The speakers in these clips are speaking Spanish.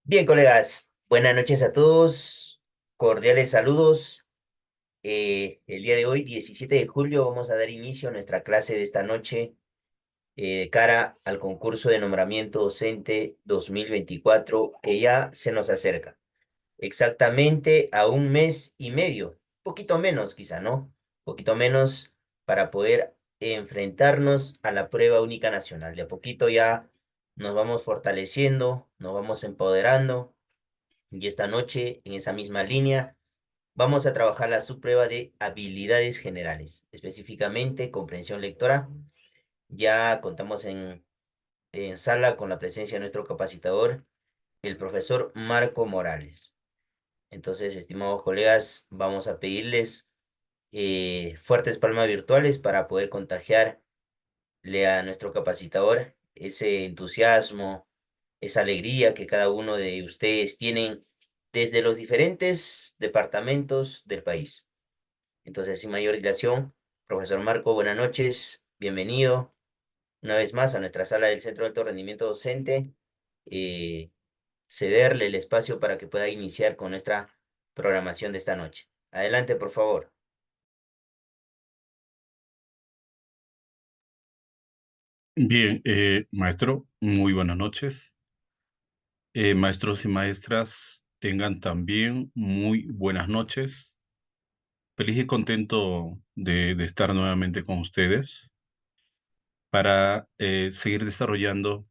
Bien, colegas, buenas noches a todos, cordiales saludos. El día de hoy, 17 de julio, vamos a dar inicio a nuestra clase de esta noche de cara al concurso de nombramiento docente 2024 que ya se nos acerca. Exactamente a un mes y medio, poquito menos quizá, ¿no? Poquito menos para poder enfrentarnos a la prueba única nacional. De a poquito ya nos vamos fortaleciendo, nos vamos empoderando y esta noche, en esa misma línea, vamos a trabajar la subprueba de habilidades generales, específicamente comprensión lectora. Ya contamos en sala con la presencia de nuestro capacitador, el profesor Marco Morales. Entonces, estimados colegas, vamos a pedirles fuertes palmas virtuales para poder contagiarle a nuestro capacitador ese entusiasmo, esa alegría que cada uno de ustedes tienen desde los diferentes departamentos del país. Entonces, sin mayor dilación, profesor Marco, buenas noches, bienvenido una vez más a nuestra sala del Centro de Alto Rendimiento Docente. eh, Cederle el espacio para que pueda iniciar con nuestra programación de esta noche. Adelante, por favor. Bien, maestro, muy buenas noches. Maestros y maestras, tengan también muy buenas noches. Feliz y contento de estar nuevamente con ustedes para seguir desarrollando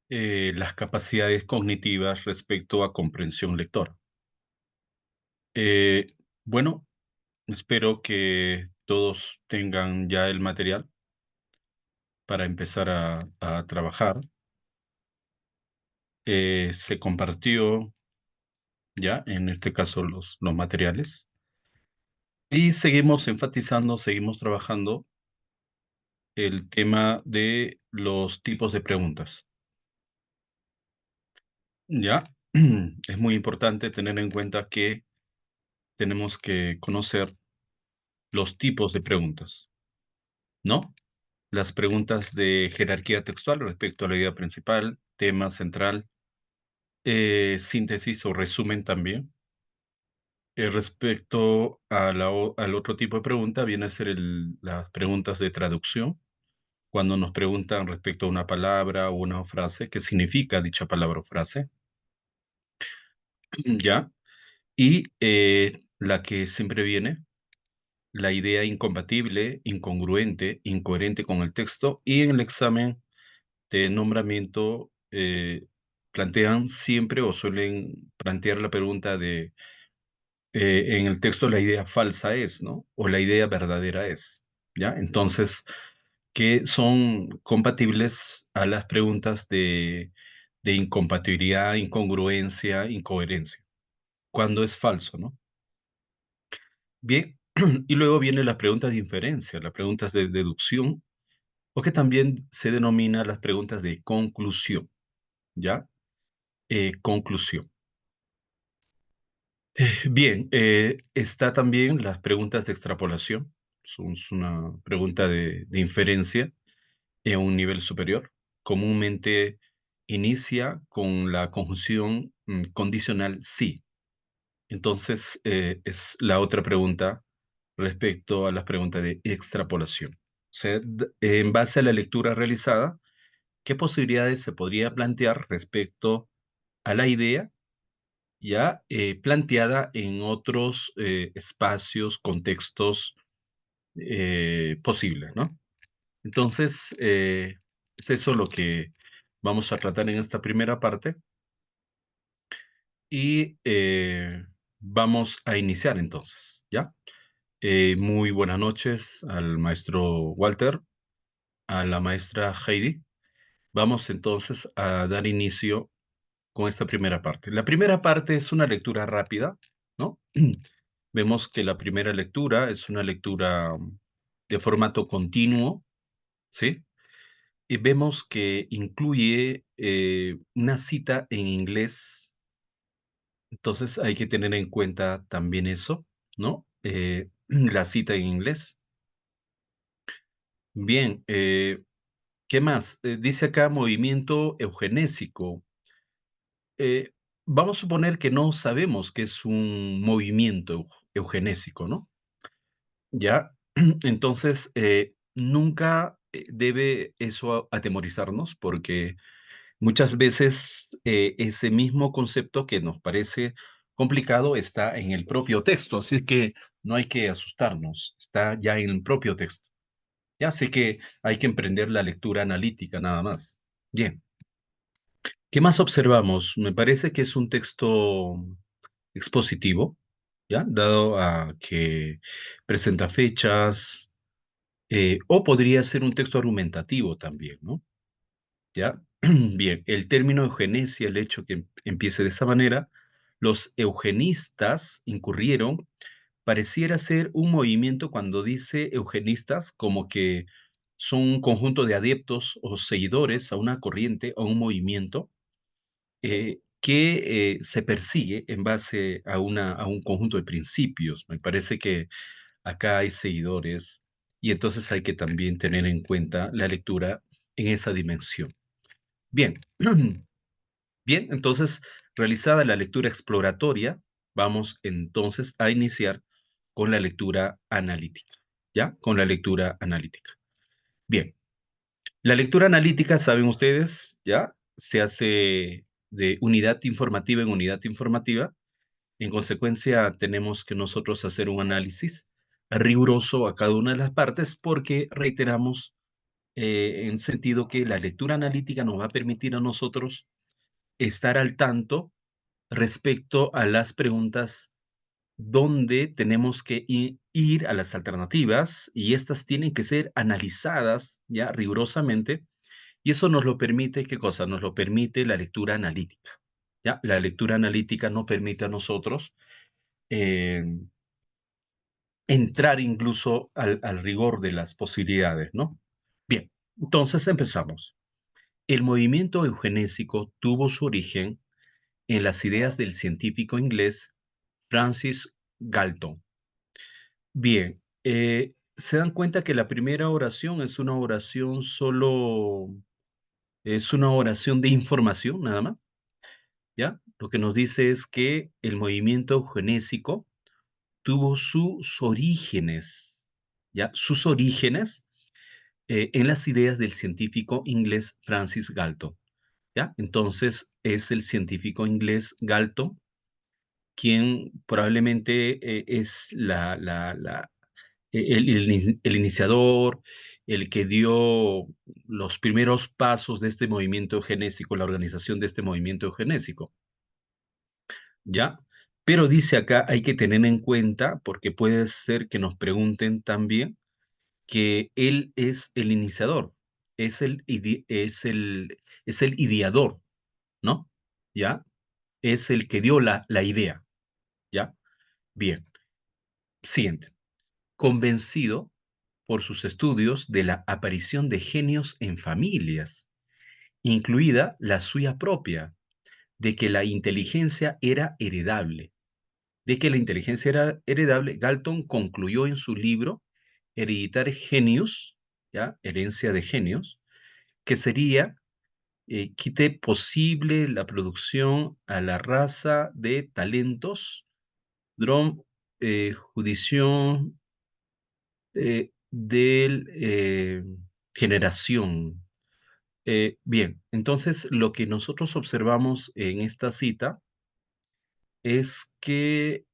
las capacidades cognitivas respecto a comprensión lectora. Eh, bueno, espero que todos tengan ya el material para empezar a trabajar. Se compartió ya, en este caso los materiales. Y seguimos enfatizando, seguimos trabajando el tema de los tipos de preguntas. Ya, es muy importante tener en cuenta que tenemos que conocer los tipos de preguntas, ¿no? Las preguntas de jerarquía textual respecto a la idea principal, tema central, síntesis o resumen también. Respecto a al otro tipo de pregunta, viene a ser las preguntas de traducción, cuando nos preguntan respecto a una palabra o una frase, qué significa dicha palabra o frase, ¿ya? Y la que siempre viene, la idea incompatible, incongruente, incoherente con el texto, y en el examen de nombramiento plantean siempre o suelen plantear la pregunta de, en el texto la idea falsa es, ¿no? O la idea verdadera es, ¿ya? Entonces, que son compatibles a las preguntas de incompatibilidad, incongruencia, incoherencia, cuando es falso, ¿no? Bien, y luego vienen las preguntas de inferencia, las preguntas de deducción, o que también se denomina las preguntas de conclusión, ¿ya? Conclusión. Bien, está también las preguntas de extrapolación, es una pregunta de inferencia en un nivel superior. Comúnmente inicia con la conjunción condicional sí. Entonces, es la otra pregunta respecto a las preguntas de extrapolación. O sea, en base a la lectura realizada, ¿qué posibilidades se podría plantear respecto a la idea ya planteada en otros espacios, contextos posibles, ¿no? Entonces, es eso lo que vamos a tratar en esta primera parte y vamos a iniciar entonces, ¿ya? Muy buenas noches al maestro Walter, a la maestra Heidi. Vamos entonces a dar inicio con esta primera parte. La primera parte es una lectura rápida, ¿no? Vemos que la primera lectura es una lectura de formato continuo, ¿sí? Y vemos que incluye una cita en inglés, entonces hay que tener en cuenta también eso, ¿no? La cita en inglés. Bien, ¿qué más? Dice acá movimiento eugenésico. eh, vamos a suponer que no sabemos que es un movimiento eugenésico, ¿no? ¿Ya? Entonces, nunca debe eso atemorizarnos porque muchas veces ese mismo concepto que nos parece complicado está en el propio texto, así que no hay que asustarnos, está ya en el propio texto. Ya sé que hay que emprender la lectura analítica nada más. Bien, ¿qué más observamos? Me parece que es un texto expositivo, ¿ya? Dado a que presenta fechas, o podría ser un texto argumentativo también, ¿no? ¿Ya? Bien, el término eugenesia, el hecho que empiece de esa manera, los eugenistas incurrieron, pareciera ser un movimiento cuando dice eugenistas, como que son un conjunto de adeptos o seguidores a una corriente o un movimiento que se persigue en base a un conjunto de principios. Me parece que acá hay seguidores y entonces hay que también tener en cuenta la lectura en esa dimensión. Bien, bien, entonces, realizada la lectura exploratoria, vamos entonces a iniciar con la lectura analítica, ¿ya? Con la lectura analítica. Bien, la lectura analítica, saben ustedes, ¿ya? Se hace de unidad informativa en unidad informativa. En consecuencia, tenemos que nosotros hacer un análisis riguroso a cada una de las partes porque reiteramos en sentido que la lectura analítica nos va a permitir a nosotros estar al tanto respecto a las preguntas donde tenemos que ir a las alternativas y estas tienen que ser analizadas ya rigurosamente y eso nos lo permite, ¿qué cosa? Nos lo permite la lectura analítica. ¿Ya? La lectura analítica nos permite a nosotros eh, entrar incluso al rigor de las posibilidades, ¿no? Bien, entonces empezamos. El movimiento eugenésico tuvo su origen en las ideas del científico inglés Francis Galton. Bien, se dan cuenta que la primera oración es una oración solo, es una oración de información nada más, ¿ya? Lo que nos dice es que el movimiento eugenésico tuvo sus orígenes, ¿ya? Sus orígenes en las ideas del científico inglés Francis Galton, ¿ya? Entonces es el científico inglés Galton quien probablemente es el iniciador, el que dio los primeros pasos de este movimiento genésico, la organización de este movimiento genésico, ¿ya? Pero dice acá, hay que tener en cuenta, porque puede ser que nos pregunten también, que él es el iniciador, es el ideador, ¿no? ¿Ya? Es el que dio la idea, ¿ya? Bien, siguiente. Convencido por sus estudios de la aparición de genios en familias, incluida la suya propia, de que la inteligencia era heredable. De que la inteligencia era heredable, Galton concluyó en su libro Hereditar Genius, ¿ya? Herencia de genios, que sería quite posible la producción a la raza de talentos, drom, judición del generación. Bien, entonces lo que nosotros observamos en esta cita es que,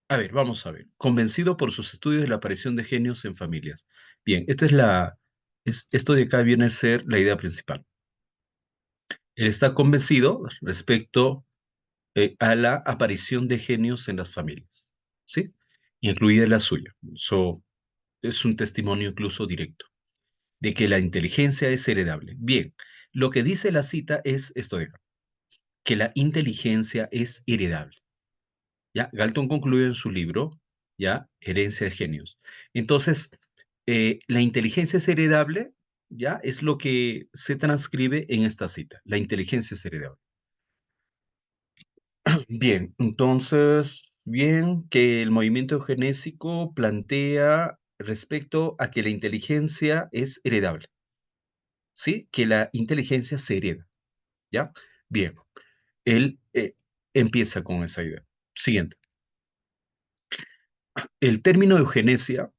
a ver, vamos a ver, convencido por sus estudios de la aparición de genios en familias. Bien, esta es esto de acá viene a ser la idea principal. Él está convencido respecto a la aparición de genios en las familias, ¿sí? Incluida la suya. Eso es un testimonio incluso directo de que la inteligencia es heredable. Bien, lo que dice la cita es esto de acá, que la inteligencia es heredable. ¿Ya? Galton concluye en su libro, ¿ya? Herencia de genios. Entonces, la inteligencia es heredable, ¿ya? Es lo que se transcribe en esta cita. La inteligencia es heredable. Bien, entonces, bien, que el movimiento genésico plantea respecto a que la inteligencia es heredable, ¿sí? Que la inteligencia se hereda. ¿Ya? Bien. él empieza con esa idea. Siguiente. El término eugenesia,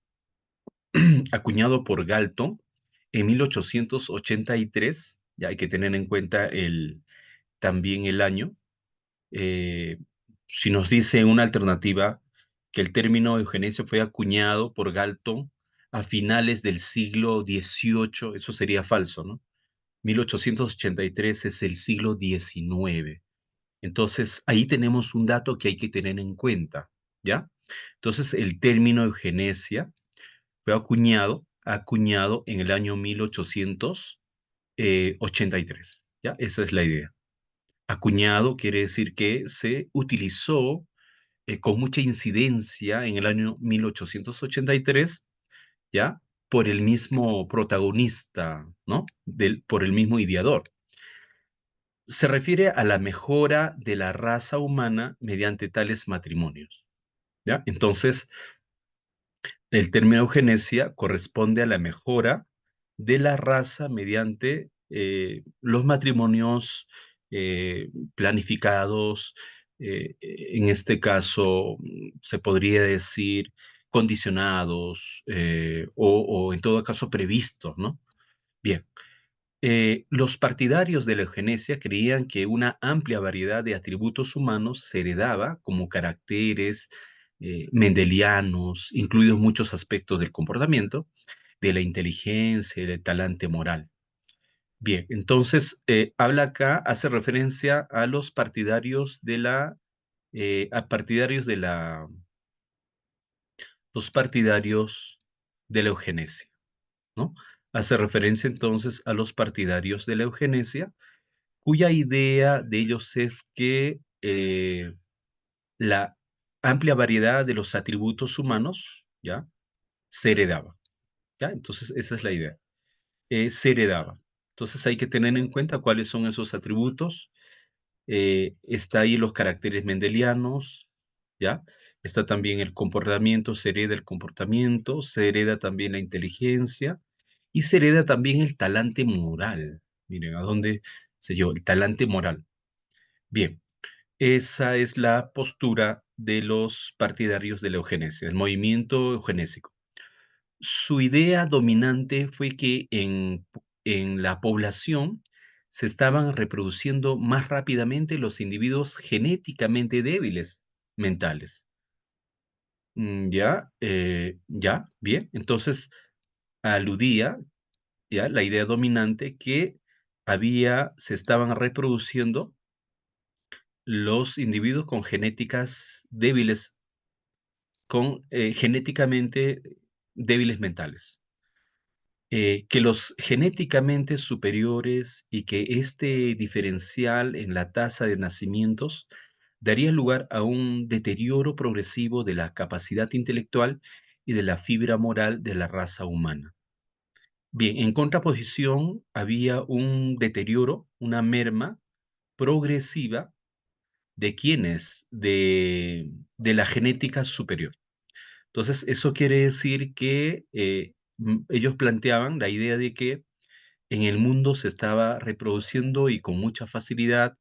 acuñado por Galton en 1883, ya hay que tener en cuenta también el año. eh, si nos dice una alternativa que el término eugenesia fue acuñado por Galton a finales del siglo XVIII, eso sería falso, ¿no? 1883 es el siglo XIX. Entonces, ahí tenemos un dato que hay que tener en cuenta, ¿ya? Entonces, el término eugenesia fue acuñado en el año 1883, ¿ya? Esa es la idea. Acuñado quiere decir que se utilizó con mucha incidencia en el año 1883, ¿ya? Por el mismo protagonista, ¿no? Por el mismo ideador. Se refiere a la mejora de la raza humana mediante tales matrimonios, ¿ya? Entonces, el término eugenesia corresponde a la mejora de la raza mediante los matrimonios planificados, en este caso se podría decir condicionados o en todo caso previstos, ¿no? Bien, los partidarios de la eugenesia creían que una amplia variedad de atributos humanos se heredaba como caracteres mendelianos, incluidos muchos aspectos del comportamiento, de la inteligencia y del talante moral. Bien, entonces habla acá, hace referencia a los partidarios de los partidarios de la eugenesia, ¿no? Hace referencia entonces a los partidarios de la eugenesia, cuya idea de ellos es que la amplia variedad de los atributos humanos, ¿ya? Se heredaba, ¿ya? Entonces, esa es la idea. Se heredaba. Entonces, hay que tener en cuenta cuáles son esos atributos. Está ahí los caracteres mendelianos, ¿ya? Está también el comportamiento, se hereda el comportamiento, se hereda también la inteligencia y se hereda también el talante moral. Miren, ¿a dónde se yo? El talante moral. Bien, esa es la postura de los partidarios de la eugenesia, el movimiento eugenésico. Su idea dominante fue que en la población se estaban reproduciendo más rápidamente los individuos genéticamente débiles mentales. Ya, bien. Entonces, aludía, ya, la idea dominante que se estaban reproduciendo los individuos con genéticas débiles, con genéticamente débiles mentales. Que los genéticamente superiores y que este diferencial en la tasa de nacimientos daría lugar a un deterioro progresivo de la capacidad intelectual y de la fibra moral de la raza humana. Bien, en contraposición había un deterioro, una merma progresiva de quienes, de la genética superior. Entonces, eso quiere decir que ellos planteaban la idea de que en el mundo se estaba reproduciendo y con mucha facilidad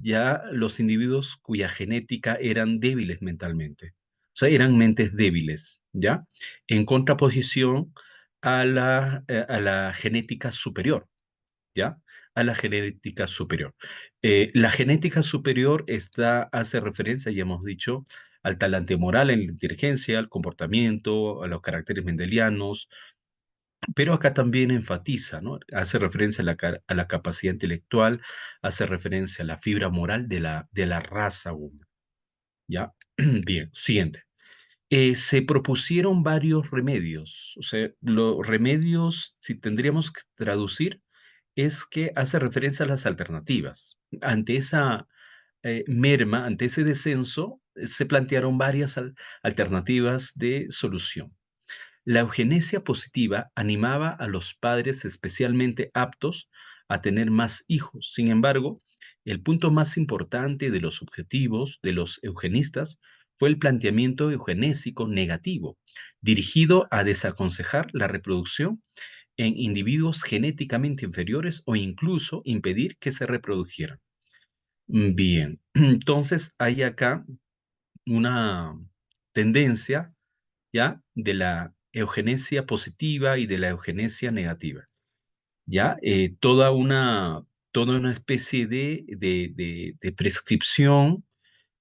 ya los individuos cuya genética eran débiles mentalmente. O sea, eran mentes débiles, ¿ya? En contraposición a la genética superior, ¿ya? A la genética superior. La genética superior hace referencia, ya hemos dicho, al talante moral, en la inteligencia, al comportamiento, a los caracteres mendelianos, pero acá también enfatiza, ¿no? Hace referencia a la capacidad intelectual, hace referencia a la fibra moral de la raza humana, ¿ya? Bien, siguiente. Se propusieron varios remedios, o sea, los remedios, si tendríamos que traducir, es que hace referencia a las alternativas. Ante esa merma, ante ese descenso, se plantearon varias alternativas de solución. La eugenesia positiva animaba a los padres especialmente aptos a tener más hijos. Sin embargo, el punto más importante de los objetivos de los eugenistas fue el planteamiento eugenésico negativo, dirigido a desaconsejar la reproducción en individuos genéticamente inferiores o incluso impedir que se reprodujeran. Bien, entonces hay acá una tendencia, ¿ya? De la eugenesia positiva y de la eugenesia negativa, ¿ya? Toda una especie de prescripción,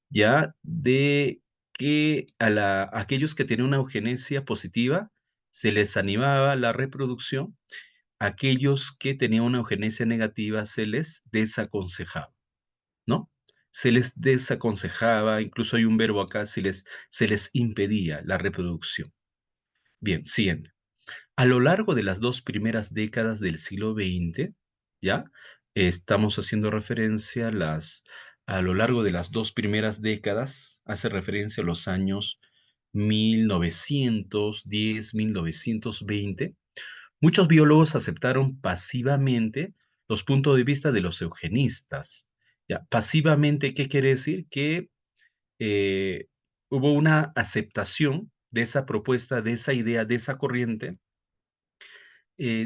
¿ya? De que a aquellos que tenían una eugenesia positiva se les animaba la reproducción, aquellos que tenían una eugenesia negativa se les desaconsejaba, ¿no? Se les desaconsejaba, incluso hay un verbo acá, se les impedía la reproducción. Bien, siguiente. A lo largo de las dos primeras décadas del siglo XX, ¿ya? Estamos haciendo referencia a lo largo de las dos primeras décadas, hace referencia a los años 1910, 1920. Muchos biólogos aceptaron pasivamente los puntos de vista de los eugenistas. ¿Ya? Pasivamente, ¿qué quiere decir? Que eh, hubo una aceptación de esa propuesta, de esa idea, de esa corriente,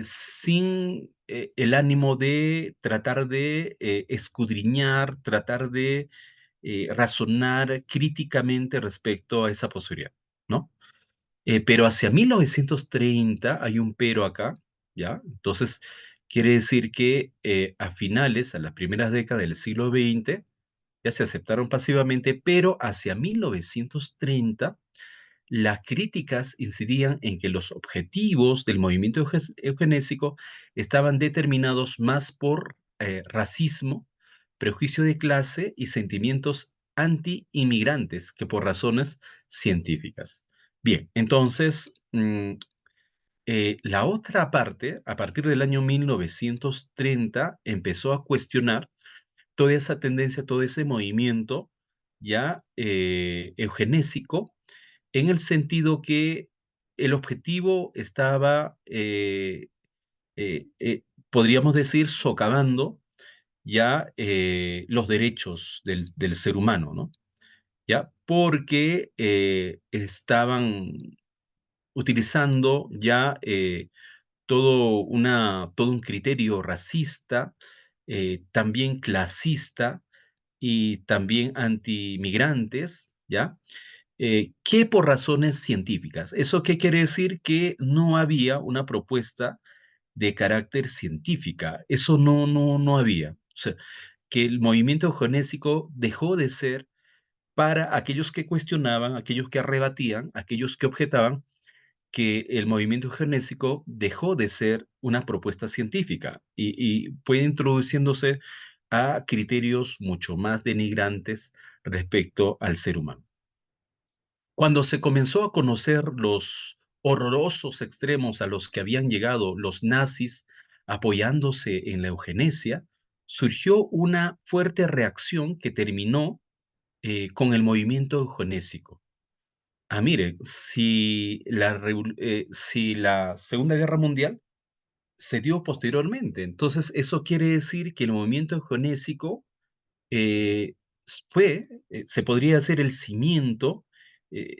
sin el ánimo de tratar de escudriñar, tratar de razonar críticamente respecto a esa posibilidad, ¿no? Pero hacia 1930 hay un pero acá, ¿ya? Entonces, quiere decir que a finales, a las primeras décadas del siglo XX, ya se aceptaron pasivamente, pero hacia 1930 las críticas incidían en que los objetivos del movimiento eugenésico estaban determinados más por racismo, prejuicio de clase y sentimientos anti-inmigrantes que por razones científicas. Bien, entonces, la otra parte, a partir del año 1930, empezó a cuestionar toda esa tendencia, todo ese movimiento ya eugenésico, en el sentido que el objetivo estaba, podríamos decir, socavando ya los derechos del ser humano, ¿no? ¿Ya? Porque estaban utilizando ya todo un criterio racista, también clasista y también antimigrantes, ¿ya? Que por razones científicas. ¿Eso qué quiere decir? Que no había una propuesta de carácter científica. Eso no había. O sea, que el movimiento eugenésico dejó de ser para aquellos que cuestionaban, aquellos que rebatían, aquellos que objetaban, que el movimiento eugenésico dejó de ser una propuesta científica y fue introduciéndose a criterios mucho más denigrantes respecto al ser humano. Cuando se comenzó a conocer los horrorosos extremos a los que habían llegado los nazis apoyándose en la eugenesia, surgió una fuerte reacción que terminó con el movimiento eugenésico. Mire, si la Segunda Guerra Mundial se dio posteriormente, entonces eso quiere decir que el movimiento eugenésico se podría hacer el cimiento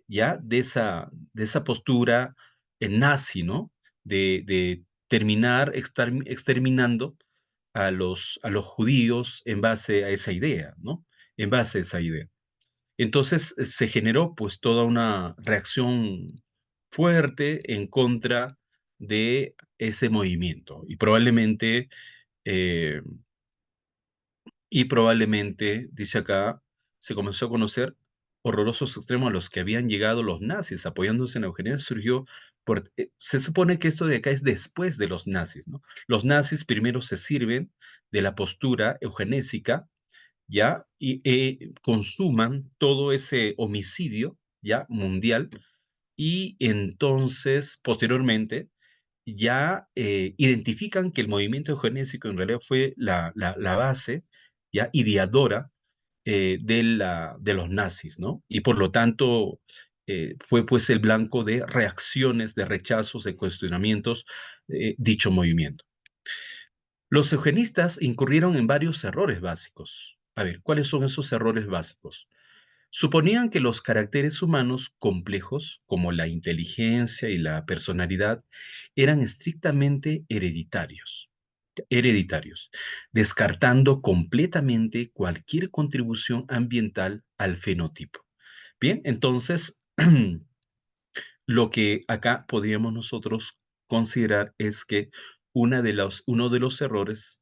ya de esa postura nazi, ¿no? De terminar exterminando a los judíos en base a esa idea, ¿no? En base a esa idea. Entonces se generó pues toda una reacción fuerte en contra de ese movimiento eh, y probablemente, dice acá, se comenzó a conocer horrorosos extremos a los que habían llegado los nazis apoyándose en la eugenesia, se supone que esto de acá es después de los nazis, ¿no? Los nazis primero se sirven de la postura eugenésica, ¿ya? Y consuman todo ese homicidio, ¿ya? Mundial, y entonces, posteriormente, ya identifican que el movimiento eugenésico en realidad fue la base ya ideadora de los nazis, ¿no? Y por lo tanto fue pues el blanco de reacciones, de rechazos, de cuestionamientos, dicho movimiento. Los eugenistas incurrieron en varios errores básicos. A ver, ¿cuáles son esos errores básicos? Suponían que los caracteres humanos complejos, como la inteligencia y la personalidad, eran estrictamente hereditarios. hereditarios, descartando completamente cualquier contribución ambiental al fenotipo. Bien, entonces, lo que acá podríamos nosotros considerar es que uno de los errores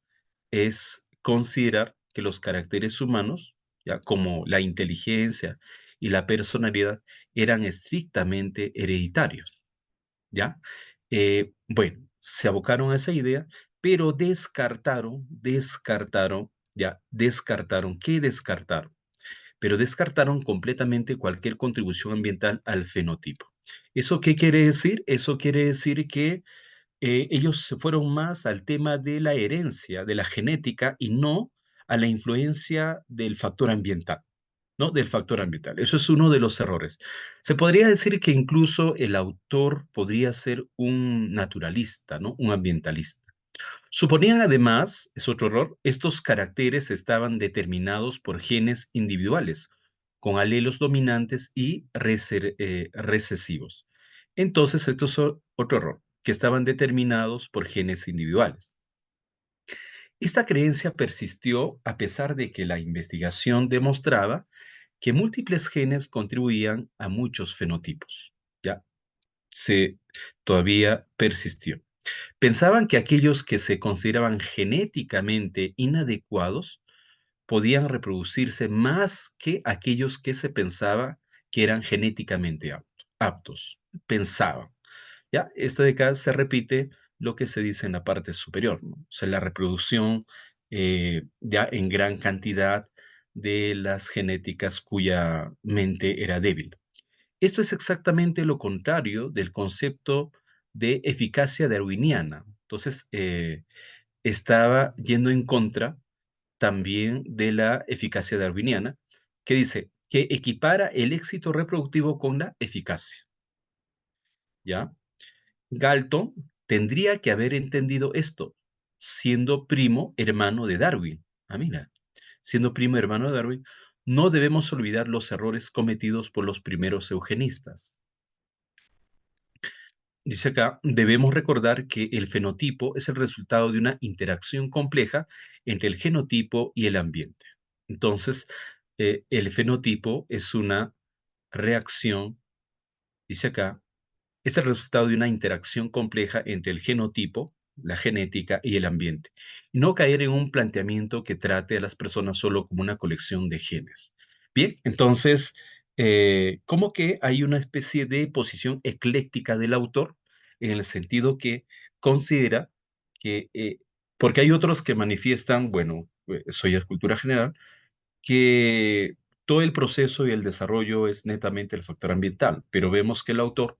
es considerar que los caracteres humanos, ya como la inteligencia y la personalidad, eran estrictamente hereditarios. ¿Ya? Bueno, se abocaron a esa idea, pero descartaron, ¿qué descartaron? Pero descartaron completamente cualquier contribución ambiental al fenotipo. ¿Eso qué quiere decir? Eso quiere decir que ellos se fueron más al tema de la herencia, de la genética y no a la influencia del factor ambiental. ¿No? Del factor ambiental. Eso es uno de los errores. Se podría decir que incluso el autor podría ser un naturalista, ¿no? Un ambientalista. Suponían además, es otro error, estos caracteres estaban determinados por genes individuales, con alelos dominantes y recesivos. Entonces, esto es otro error, que estaban determinados por genes individuales. Esta creencia persistió a pesar de que la investigación demostraba que múltiples genes contribuían a muchos fenotipos. Ya se todavía persistió. Pensaban que aquellos que se consideraban genéticamente inadecuados podían reproducirse más que aquellos que se pensaba que eran genéticamente aptos. Pensaban. ¿Ya? Esta de acá se repite lo que se dice en la parte superior, ¿no? O sea, la reproducción ya en gran cantidad de las genéticas cuya mente era débil. Esto es exactamente lo contrario del concepto de eficacia darwiniana. Entonces, estaba yendo en contra también de la eficacia darwiniana, que dice que equipara el éxito reproductivo con la eficacia. ¿Ya? Galton tendría que haber entendido esto, siendo primo hermano de Darwin. Ah, mira, siendo primo hermano de Darwin, no debemos olvidar los errores cometidos por los primeros eugenistas. Dice acá, debemos recordar que el fenotipo es el resultado de una interacción compleja entre el genotipo y el ambiente. Entonces, el fenotipo es una reacción, dice acá, es el resultado de una interacción compleja entre el genotipo, la genética y el ambiente. No caer en un planteamiento que trate a las personas solo como una colección de genes. Bien, entonces, como que hay una especie de posición ecléctica del autor en el sentido que considera que, porque hay otros que manifiestan, bueno, soy de cultura general, que todo el proceso y el desarrollo es netamente el factor ambiental, pero vemos que el autor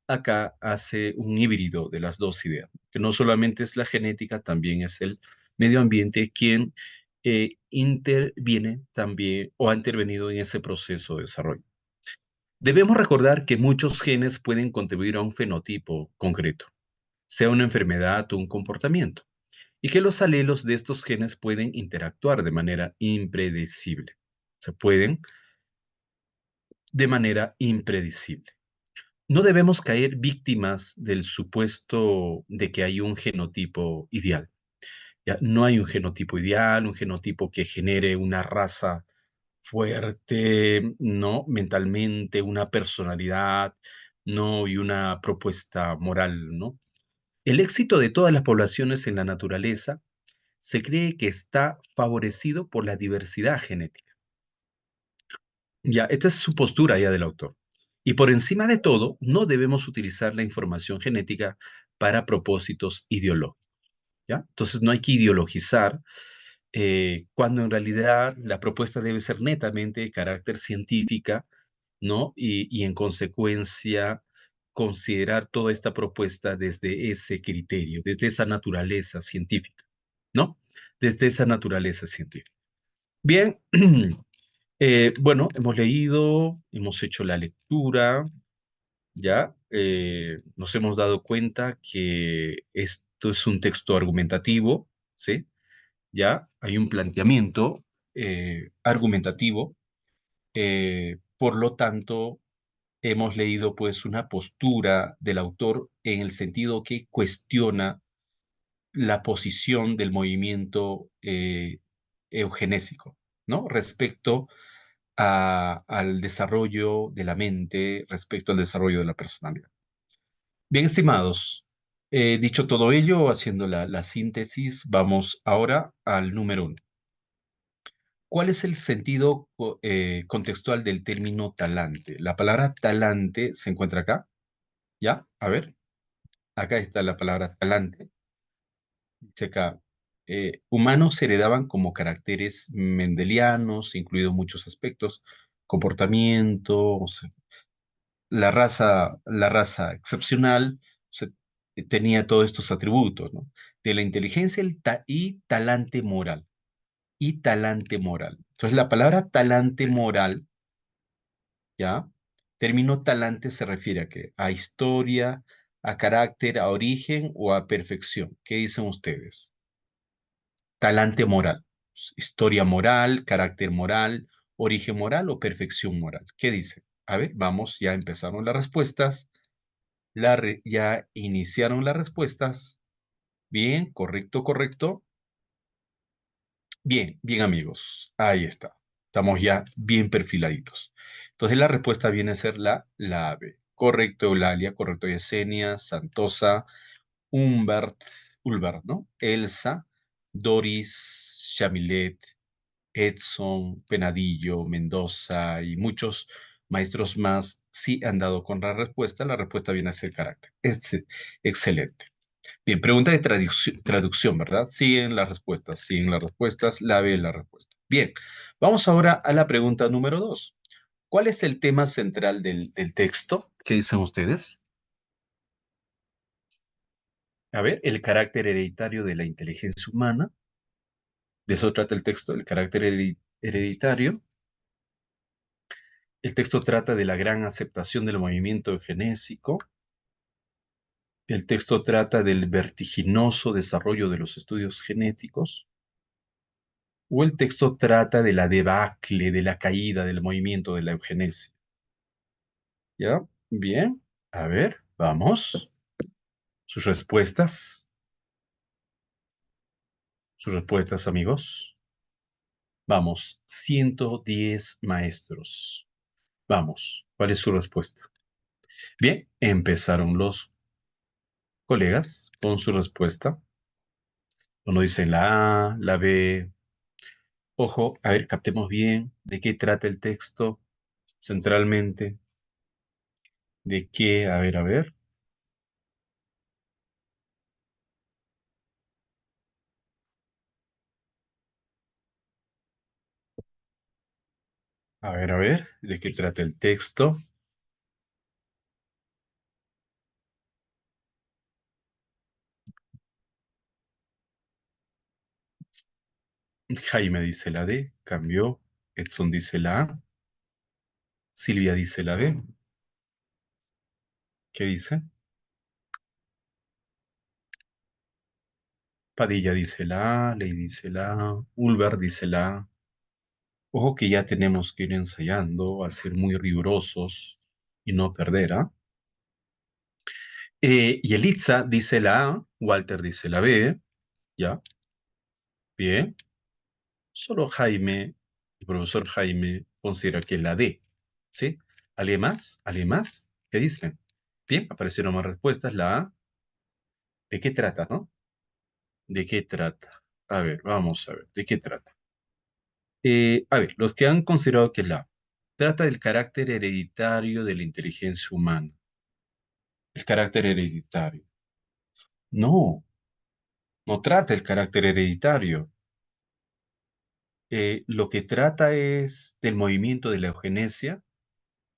acá hace un híbrido de las dos ideas, que no solamente es la genética, también es el medio ambiente quien interviene también o ha intervenido en ese proceso de desarrollo. Debemos recordar que muchos genes pueden contribuir a un fenotipo concreto, sea una enfermedad o un comportamiento, y que los alelos de estos genes pueden interactuar de manera impredecible. Se pueden de manera impredecible. No debemos caer víctimas del supuesto de que hay un genotipo ideal. ¿Ya? No hay un genotipo ideal, un genotipo que genere una raza fuerte, ¿no? Mentalmente, una personalidad, ¿no? Y una propuesta moral, ¿no? El éxito de todas las poblaciones en la naturaleza se cree que está favorecido por la diversidad genética. Ya, esta es su postura ya del autor. Y por encima de todo, no debemos utilizar la información genética para propósitos ideológicos, ¿ya? Entonces no hay que ideologizar cuando en realidad la propuesta debe ser netamente de carácter científica, ¿no? Y en consecuencia considerar toda esta propuesta desde ese criterio, desde esa naturaleza científica, ¿no? Desde esa naturaleza científica. Bien, bueno, hemos leído, hemos hecho la lectura, ya, nos hemos dado cuenta que esto es un texto argumentativo, ¿sí? Ya, hay un planteamiento argumentativo, por lo tanto, hemos leído pues una postura del autor en el sentido que cuestiona la posición del movimiento eugenésico, ¿no? Respecto al desarrollo de la mente, respecto al desarrollo de la personalidad. Bien, estimados, dicho todo ello, haciendo la síntesis, vamos ahora al número uno. ¿Cuál es el sentido contextual del término talante? La palabra talante se encuentra acá, ¿ya? A ver, acá está la palabra talante. Dice acá, humanos se heredaban como caracteres mendelianos, incluidos muchos aspectos, comportamiento, o sea, la raza excepcional, o sea, tenía todos estos atributos, ¿no? De la inteligencia y talante moral. Y talante moral. Entonces, la palabra talante moral, ¿ya? Término talante se refiere a qué? A historia, a carácter, a origen o a perfección. ¿Qué dicen ustedes? Talante moral. Historia moral, carácter moral, origen moral o perfección moral. ¿Qué dice? A ver, vamos, ya empezaron las respuestas. Ya iniciaron las respuestas. Bien, correcto, correcto. Bien, bien amigos. Ahí está. Estamos ya bien perfiladitos. Entonces la respuesta viene a ser la B. Correcto, Eulalia, correcto, Yesenia, Santosa, Humbert, Ulbert, ¿no? Elsa, Doris, Chamilet, Edson, Penadillo, Mendoza y muchos maestros más sí han dado con la respuesta. La respuesta viene a ser carácter. Excelente. Bien, pregunta de traducción, ¿verdad? Siguen las respuestas, la B es la respuesta. Bien, vamos ahora a la pregunta número 2. ¿Cuál es el tema central del texto? ¿Qué dicen ustedes? A ver, el carácter hereditario de la inteligencia humana. De eso trata el texto, el carácter hereditario. El texto trata de la gran aceptación del movimiento eugenésico. El texto trata del vertiginoso desarrollo de los estudios genéticos. O el texto trata de la debacle, de la caída del movimiento de la eugenesia. ¿Ya? Bien. A ver, vamos. Sus respuestas. Sus respuestas, amigos. Vamos. 110 maestros. Vamos. ¿Cuál es su respuesta? Bien, empezaron los colegas con su respuesta. Uno dice la A, la B. Ojo, a ver, captemos bien de qué trata el texto centralmente. De qué, a ver, a ver. A ver, ¿de qué trata el texto? Jaime dice la D, cambió. Edson dice la A. Silvia dice la B. ¿Qué dice? Padilla dice la A, Ley dice la A, Ulver dice la A. Ojo que ya tenemos que ir ensayando a ser muy rigurosos y no perder, ¿ah? Yelitza dice la A, Walter dice la B, ¿ya? Bien. Solo Jaime, el profesor Jaime, considera que es la D, ¿sí? ¿Alguien más? ¿Alguien más? ¿Qué dicen? Bien, aparecieron más respuestas. La A, ¿de qué trata, no? ¿De qué trata? A ver, vamos a ver, ¿de qué trata? A ver, los que han considerado que la trata del carácter hereditario de la inteligencia humana. El carácter hereditario. No, no trata el carácter hereditario. Lo que trata es del movimiento de la eugenesia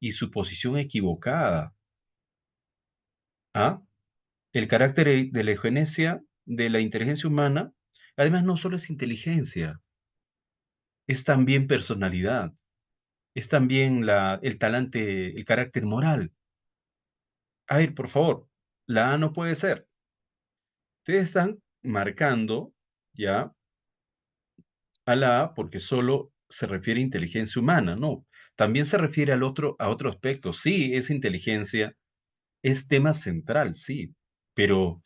y su posición equivocada. ¿Ah? El carácter de la eugenesia de la inteligencia humana, además no solo es inteligencia, es también personalidad, es también el talante, el carácter moral. A ver, por favor, la A no puede ser. Ustedes están marcando ya a la A porque solo se refiere a inteligencia humana, no. También se refiere a otro aspecto. Sí, es inteligencia, es tema central, sí, pero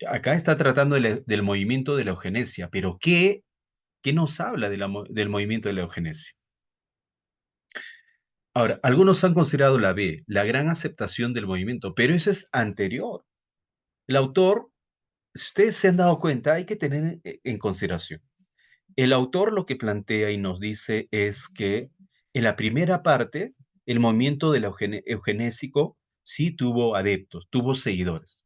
Acá está tratando del movimiento de la eugenesia, pero ¿qué nos habla de del movimiento de la eugenesia? Ahora, algunos han considerado la B, la gran aceptación del movimiento, pero eso es anterior. El autor, si ustedes se han dado cuenta, hay que tener en consideración. El autor lo que plantea y nos dice es que en la primera parte, el movimiento del eugenésico sí tuvo adeptos, tuvo seguidores,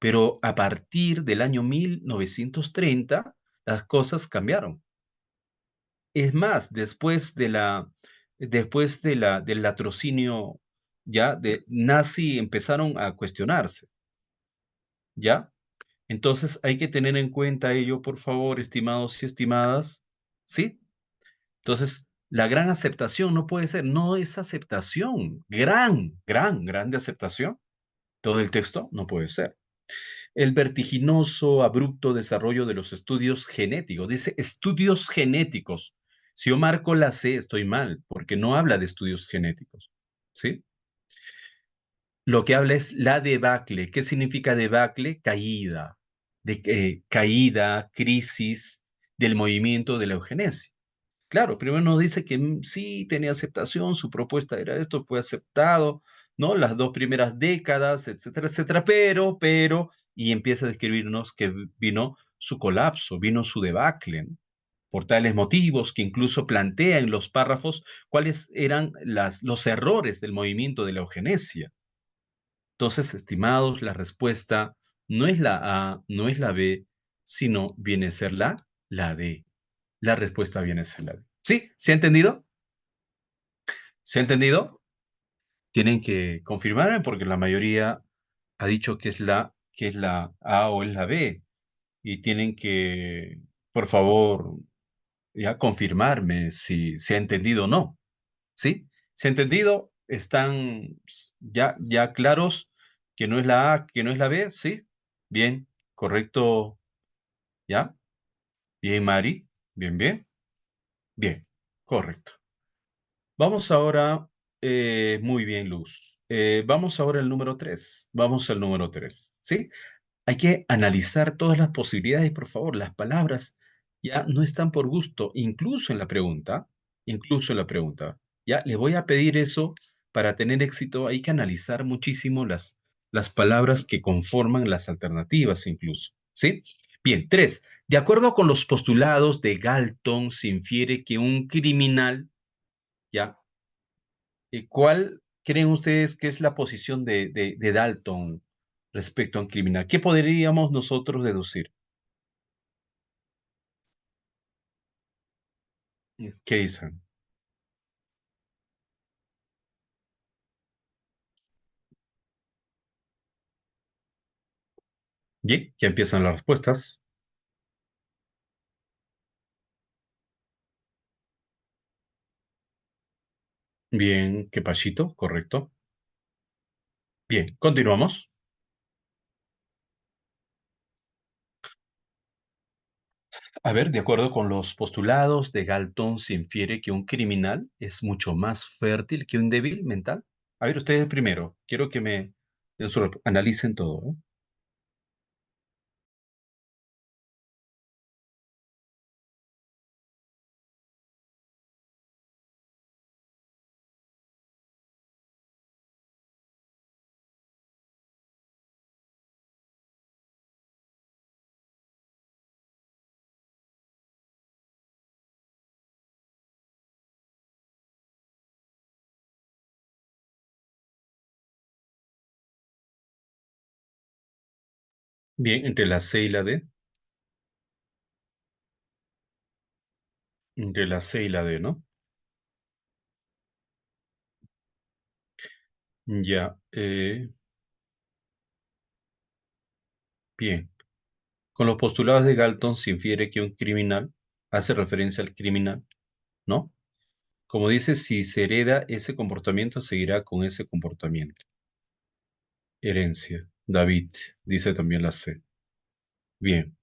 pero a partir del año 1930 las cosas cambiaron. Es más, del latrocinio ya de nazi empezaron a cuestionarse, ¿ya? Entonces hay que tener en cuenta ello, por favor, estimados y estimadas, ¿sí? Entonces, la gran aceptación no puede ser, no es aceptación, grande aceptación. Todo el texto no puede ser. El vertiginoso, abrupto desarrollo de los estudios genéticos. Dice estudios genéticos. Si yo marco la C, estoy mal, porque no habla de estudios genéticos. ¿Sí? Lo que habla es la debacle. ¿Qué significa debacle? Caída. Caída, crisis del movimiento de la eugenesia. Claro, primero nos dice que sí tenía aceptación, su propuesta era esto, fue aceptado, ¿no? Las dos primeras décadas, etcétera, y empieza a describirnos que vino su colapso, vino su debacle, ¿no? Por tales motivos que incluso plantea en los párrafos cuáles eran los errores del movimiento de la eugenesia. Entonces, estimados, la respuesta no es la A, no es la B, sino viene a ser la D. La respuesta viene a ser la D. ¿Sí? ¿Se ha entendido? ¿Se ha entendido? Tienen que confirmarme porque la mayoría ha dicho que es la A o es la B. Y tienen que, por favor, ya confirmarme si se ha entendido o no. ¿Sí? ¿Se ha entendido? ¿Están ya claros que no es la A, que no es la B? ¿Sí? Bien, correcto. ¿Ya? Bien, Mari. Bien, bien. Bien, correcto. Vamos ahora, muy bien, Luz. Vamos ahora al número 3. Vamos al número 3, ¿sí? Hay que analizar todas las posibilidades, por favor. Las palabras ya no están por gusto, incluso en la pregunta. Ya le voy a pedir eso para tener éxito. Hay que analizar muchísimo las palabras que conforman las alternativas, incluso, ¿sí? Bien, 3. De acuerdo con los postulados de Galton, se infiere que un criminal, ya, ¿cuál creen ustedes que es la posición de Dalton respecto a un criminal? ¿Qué podríamos nosotros deducir? ¿Qué dicen? ¿Y? Ya empiezan las respuestas. Bien, qué pasito, correcto. Bien, continuamos. A ver, de acuerdo con los postulados de Galton, se infiere que un criminal es mucho más fértil que un débil mental. A ver, ustedes primero, quiero que me analicen todo, ¿eh? Bien, entre la C y la D. Entre la C y la D, ¿no? Ya, bien. Con los postulados de Galton se infiere que un criminal hace referencia al criminal, ¿no? Como dice, si se hereda ese comportamiento, seguirá con ese comportamiento. Herencia. David, dice también la C. Bien,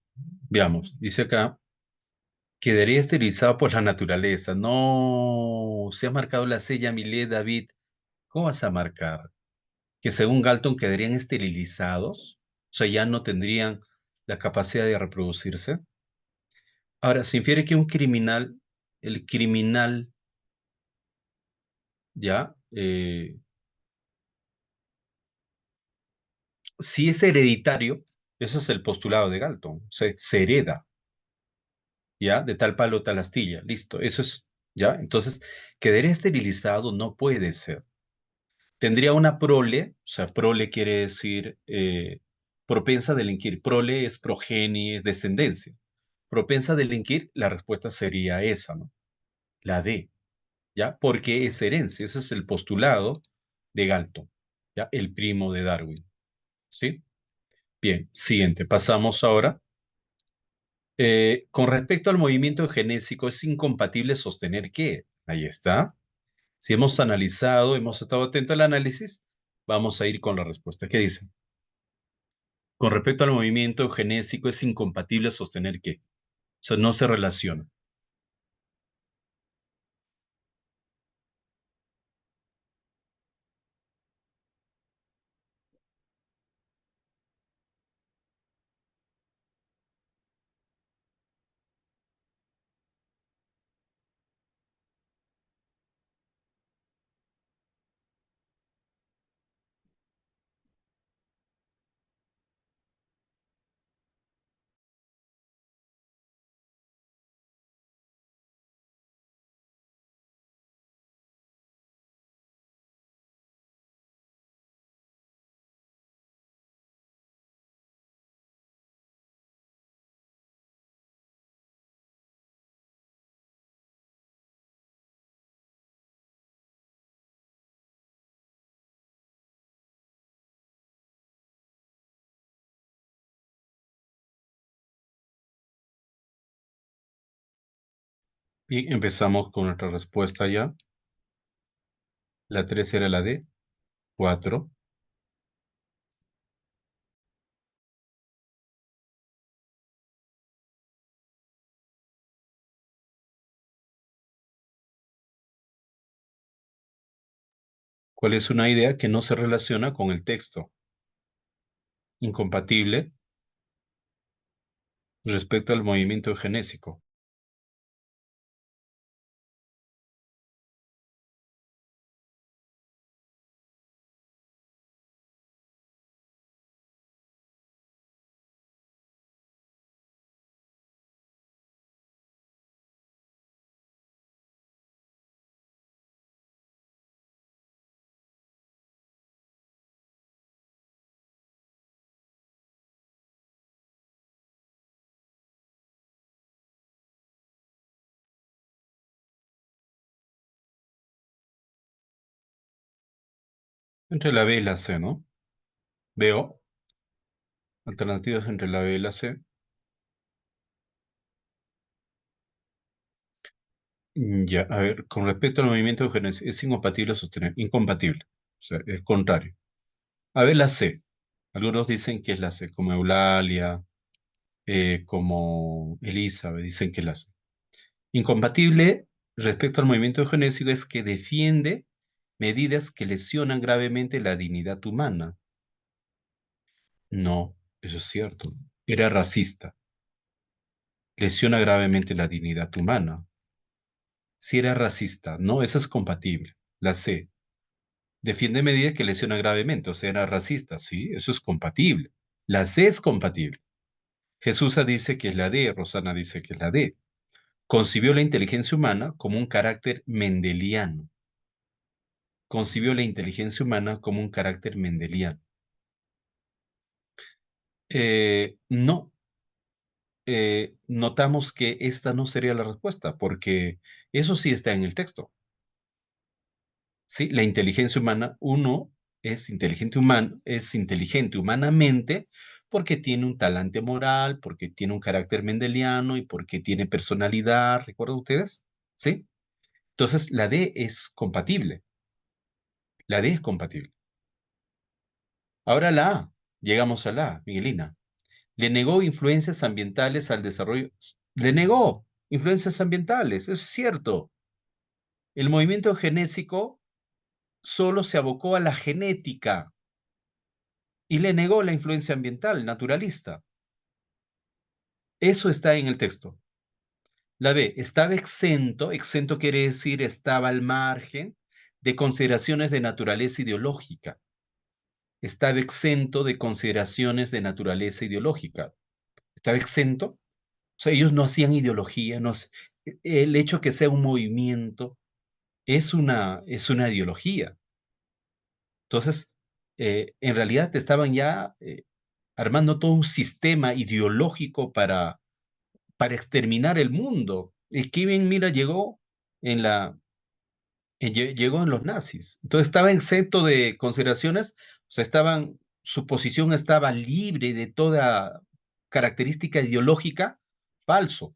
veamos. Dice acá, quedaría esterilizado por la naturaleza. No, se ha marcado la C, Yamile, David. ¿Cómo vas a marcar? Que según Galton quedarían esterilizados. O sea, ya no tendrían la capacidad de reproducirse. Ahora, se infiere que un criminal, el criminal, ya, si es hereditario, ese es el postulado de Galton, se hereda, ya, de tal palo, tal astilla, listo, eso es, ya, entonces, quedaría esterilizado no puede ser. Tendría una prole, o sea, prole quiere decir propensa a delinquir, prole es progenie, es descendencia. Propensa a delinquir, la respuesta sería esa, ¿no? La D, ¿ya? Porque es herencia, ese es el postulado de Galton, ¿ya? El primo de Darwin, ¿sí? Bien, siguiente, pasamos ahora. Con respecto al movimiento genésico, es incompatible sostener que, ahí está. Si hemos analizado, hemos estado atentos al análisis, vamos a ir con la respuesta. ¿Qué dice? Con respecto al movimiento genésico, es incompatible sostener que, o sea, no se relaciona. Y empezamos con nuestra respuesta ya. La 3 era la D. 4. ¿Cuál es una idea que no se relaciona con el texto? Incompatible respecto al movimiento genésico. Entre la B y la C, ¿no? Veo alternativas entre la B y la C. Ya, a ver, con respecto al movimiento genésico, es incompatible sostener. Incompatible. O sea, es contrario. A ver, la C. Algunos dicen que es la C, como Eulalia, como Elizabeth, dicen que es la C. Incompatible respecto al movimiento genésico es que defiende medidas que lesionan gravemente la dignidad humana. No, eso es cierto. Era racista. Lesiona gravemente la dignidad humana. Si era racista, no, eso es compatible. La C. Defiende medidas que lesionan gravemente, o sea, era racista, sí, eso es compatible. La C es compatible. Jesús dice que es la D, Rosana dice que es la D. Concibió la inteligencia humana como un carácter mendeliano. Concibió la inteligencia humana como un carácter mendeliano. No, notamos que esta no sería la respuesta, porque eso sí está en el texto. Sí, la inteligencia humana, uno es inteligente humanamente porque tiene un talante moral, porque tiene un carácter mendeliano y porque tiene personalidad, ¿recuerdan ustedes? ¿Sí? Entonces, la D es compatible. La D es compatible. Ahora la A. Llegamos a la A, Miguelina. Le negó influencias ambientales al desarrollo. Le negó influencias ambientales, eso es cierto. El movimiento genésico solo se abocó a la genética. y le negó la influencia ambiental naturalista. Eso está en el texto. La B, estaba exento, exento quiere decir estaba al margen de consideraciones de naturaleza ideológica. Estaba exento de consideraciones de naturaleza ideológica. Estaba exento. O sea, ellos no hacían ideología, no, el hecho que sea un movimiento es una ideología. Entonces, en realidad te estaban ya armando todo un sistema ideológico para exterminar el mundo. Y Kevin, mira, llegó en los nazis. Entonces estaba exento de consideraciones, o sea, su posición estaba libre de toda característica ideológica. Falso.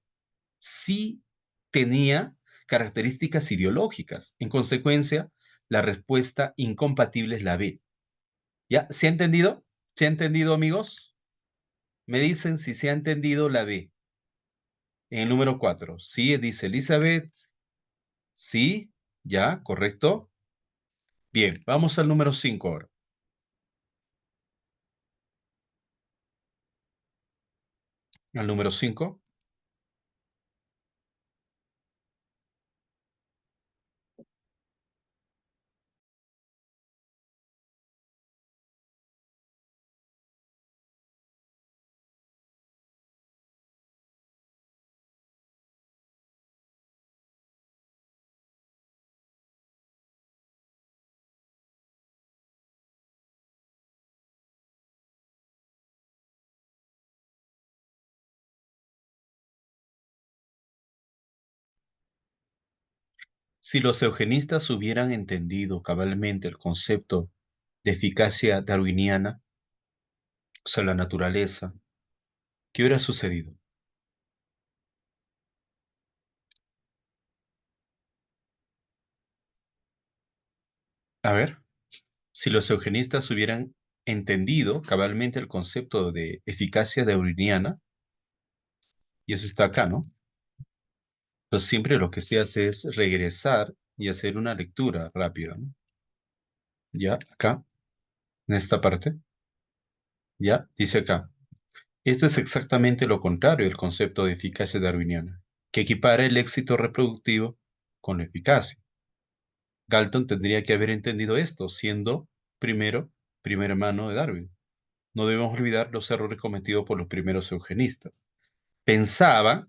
Sí tenía características ideológicas. En consecuencia, la respuesta incompatible es la B. ¿Ya? ¿Se ha entendido? ¿Se ha entendido, amigos? Me dicen si se ha entendido la B. En el número 4. Sí, dice Elizabeth. Sí, ya, correcto. Bien, vamos al número 5 ahora. Al número 5. Si los eugenistas hubieran entendido cabalmente el concepto de eficacia darwiniana, o sea, la naturaleza, ¿qué hubiera sucedido? A ver, si los eugenistas hubieran entendido cabalmente el concepto de eficacia darwiniana, y eso está acá, ¿no? Pues siempre lo que se hace es regresar y hacer una lectura rápida, ¿no? Ya, acá, en esta parte, ya, dice acá. Esto es exactamente lo contrario del concepto de eficacia darwiniana, que equipara el éxito reproductivo con la eficacia. Galton tendría que haber entendido esto, siendo primero, primer hermano de Darwin. No debemos olvidar los errores cometidos por los primeros eugenistas. Pensaba,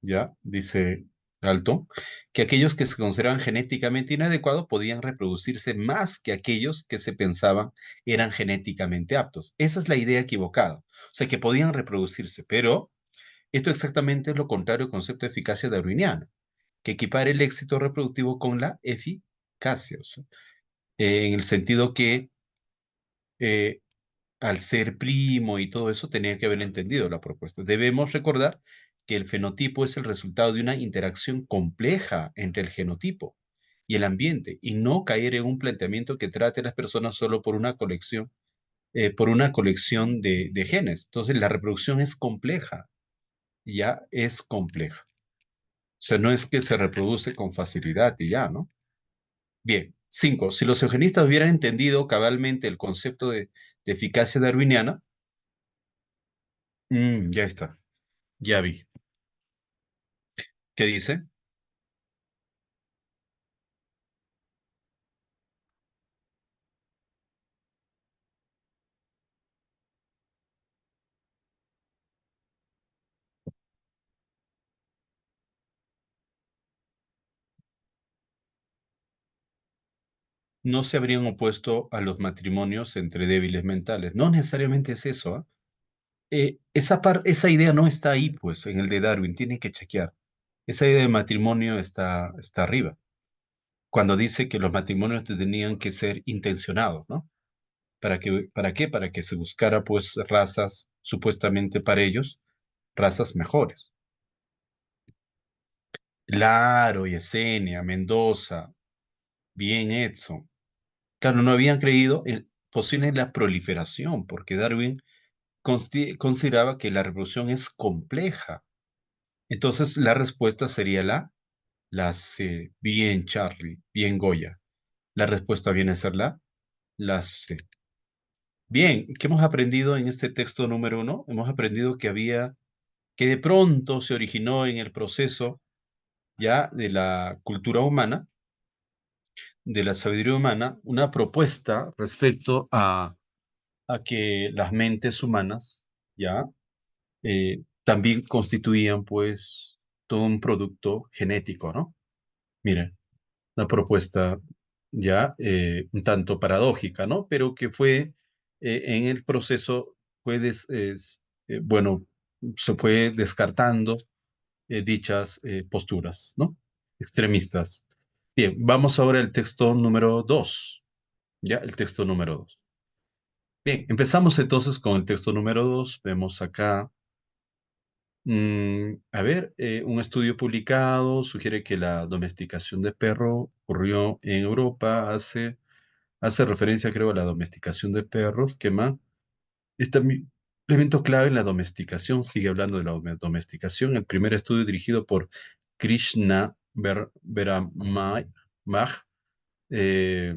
ya, dice Galton, que aquellos que se consideraban genéticamente inadecuados podían reproducirse más que aquellos que se pensaban eran genéticamente aptos. Esa es la idea equivocada. O sea, que podían reproducirse, pero esto exactamente es lo contrario al concepto de eficacia darwiniana, que equipara el éxito reproductivo con la eficacia. O sea, en el sentido que eh, al ser primo y todo eso tenía que haber entendido la propuesta. Debemos recordar que el fenotipo es el resultado de una interacción compleja entre el genotipo y el ambiente, y no caer en un planteamiento que trate a las personas solo por una colección de genes. Entonces, la reproducción es compleja, ya es compleja. O sea, no es que se reproduce con facilidad y ya, ¿no? Bien, 5. Si los eugenistas hubieran entendido cabalmente el concepto de eficacia darwiniana, ya está, ya vi. ¿Qué dice? No se habrían opuesto a los matrimonios entre débiles mentales. No necesariamente es eso, ¿ah? Esa idea no está ahí, pues, en el de Darwin. Tienen que chequear. Esa idea de matrimonio está arriba. Cuando dice que los matrimonios tenían que ser intencionados, ¿no? ¿Para qué? Para que se buscara, pues, razas supuestamente para ellos, razas mejores. Claro, Yesenia, Mendoza, bien Edson. Claro, no habían creído en posible la proliferación, porque Darwin consideraba que la reproducción es compleja. Entonces, la respuesta sería la C. Bien, Charlie, bien, Goya. La respuesta viene a ser la C. Bien, ¿qué hemos aprendido en este texto número uno? Hemos aprendido que de pronto se originó en el proceso ya de la cultura humana, de la sabiduría humana, una propuesta respecto a que las mentes humanas ya también constituían pues todo un producto genético, ¿no? Miren, una propuesta ya un tanto paradójica, ¿no? Pero que fue en el proceso, fue bueno, se fue descartando dichas posturas, ¿no? Extremistas. Bien, vamos ahora al texto número 2, ya, el texto número 2. Bien, empezamos entonces con el texto número 2. Vemos acá, a ver, un estudio publicado sugiere que la domesticación de perro ocurrió en Europa hace referencia, creo, a la domesticación de perros, que más es también elemento clave en la domesticación. Sigue hablando de la domesticación. El primer estudio dirigido por Krishna Veramaj eh,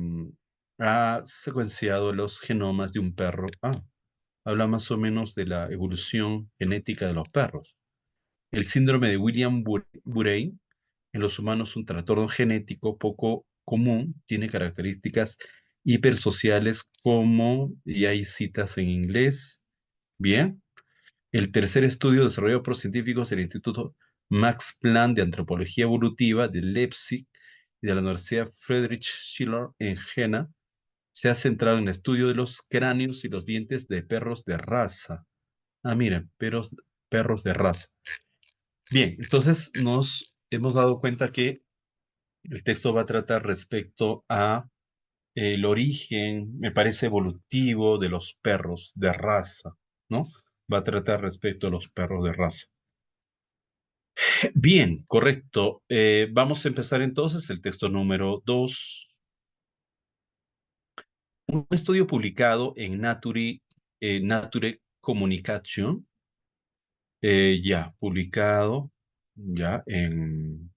ha secuenciado los genomas de un perro. Habla más o menos de la evolución genética de los perros. El síndrome de William Burey en los humanos, un trastorno genético poco común, tiene características hipersociales como, y hay citas en inglés. Bien. El tercer estudio desarrollado por científicos del Instituto Max Planck de Antropología Evolutiva de Leipzig y de la Universidad Friedrich Schiller en Jena se ha centrado en el estudio de los cráneos y los dientes de perros de raza. Miren, perros de raza. Bien, entonces nos hemos dado cuenta que el texto va a tratar respecto a el origen, me parece, evolutivo de los perros de raza, ¿no? Va a tratar respecto a los perros de raza. Bien, correcto. Vamos a empezar entonces el texto número 2. Un estudio publicado en Nature Communication, ya publicado ya en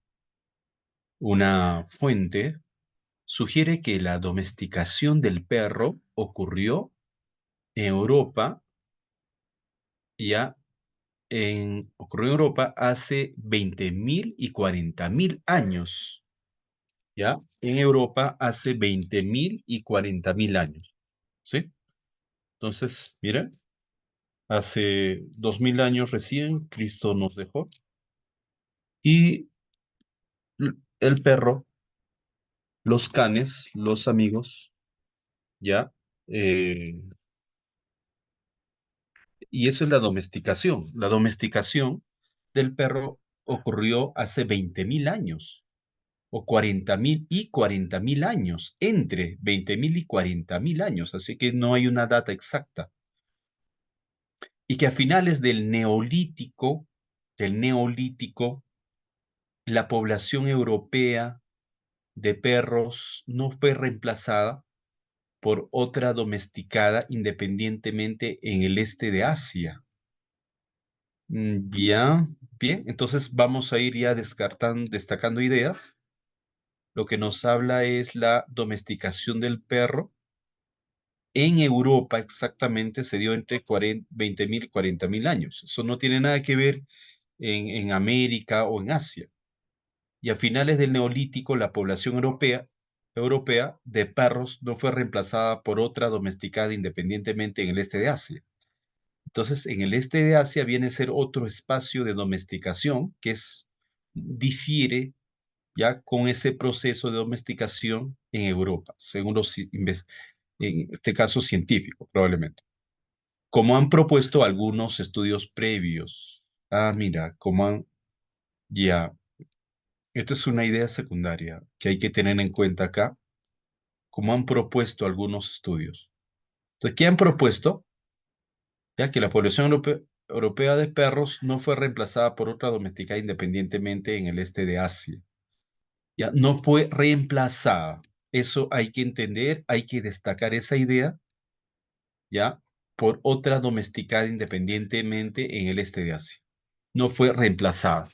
una fuente, sugiere que la domesticación del perro ocurrió en Europa, ya ocurrió en Europa hace 20.000 y 40.000 años. ¿Ya? En Europa hace 20.000 y 40.000 años, ¿sí? Entonces, mira, hace 2.000 años recién Cristo nos dejó y el perro, los canes, los amigos, ¿ya? Eh, y eso es la domesticación. La domesticación del perro ocurrió hace 20.000 años o 40.000 años, entre 20.000 y 40.000 años, así que no hay una data exacta. Y que a finales del Neolítico, la población europea de perros no fue reemplazada por otra domesticada independientemente en el este de Asia. Bien, bien, entonces vamos a ir ya destacando ideas. Lo que nos habla es la domesticación del perro. En Europa exactamente se dio entre 20.000 y 40.000 años. Eso no tiene nada que ver en América o en Asia. Y a finales del Neolítico, la población europea de perros no fue reemplazada por otra domesticada independientemente en el este de Asia. Entonces, en el este de Asia viene a ser otro espacio de domesticación difiere ya con ese proceso de domesticación en Europa, según en este caso científicos, probablemente. Como han propuesto algunos estudios previos. Mira, ya, esto es una idea secundaria que hay que tener en cuenta acá, como han propuesto algunos estudios. Entonces, ¿qué han propuesto? Ya que la población europea de perros no fue reemplazada por otra domesticada independientemente en el este de Asia. Ya no fue reemplazada. Eso hay que entender, hay que destacar esa idea, ya, por otra domesticada independientemente en el este de Asia. No fue reemplazada.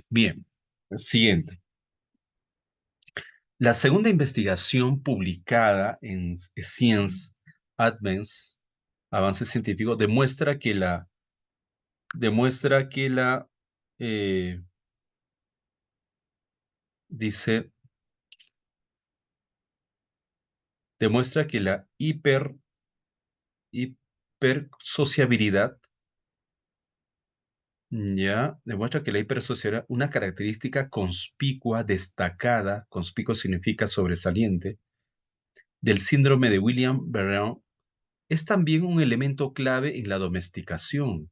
Bien, siguiente. La segunda investigación publicada en Science Advance, avance científico, demuestra que eh, dice, demuestra que la hipersociabilidad, ya, demuestra que la hipersociabilidad, una característica conspicua, destacada, conspicua significa sobresaliente, del síndrome de William-Barré, es también un elemento clave en la domesticación,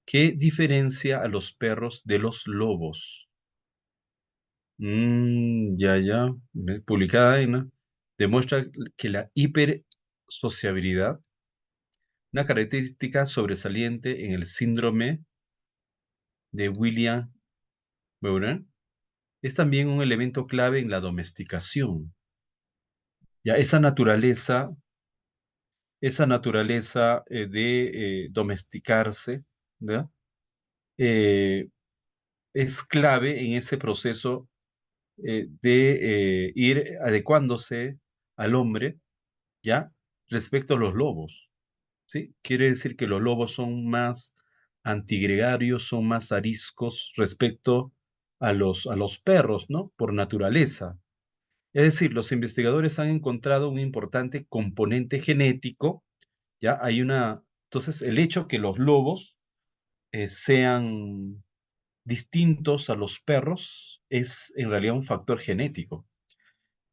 que diferencia a los perros de los lobos. Ya, publicada en, demuestra que la hipersociabilidad, una característica sobresaliente en el síndrome de William-Barré, es también un elemento clave en la domesticación. Ya esa naturaleza de domesticarse, ¿ya? Eh, es clave en ese proceso de ir adecuándose al hombre, ¿ya? Respecto a los lobos, ¿sí? Quiere decir que los lobos son más antigregarios, son más ariscos respecto a los perros, ¿no? Por naturaleza. Es decir, los investigadores han encontrado un importante componente genético, ¿ya? Entonces, el hecho que los lobos sean distintos a los perros es en realidad un factor genético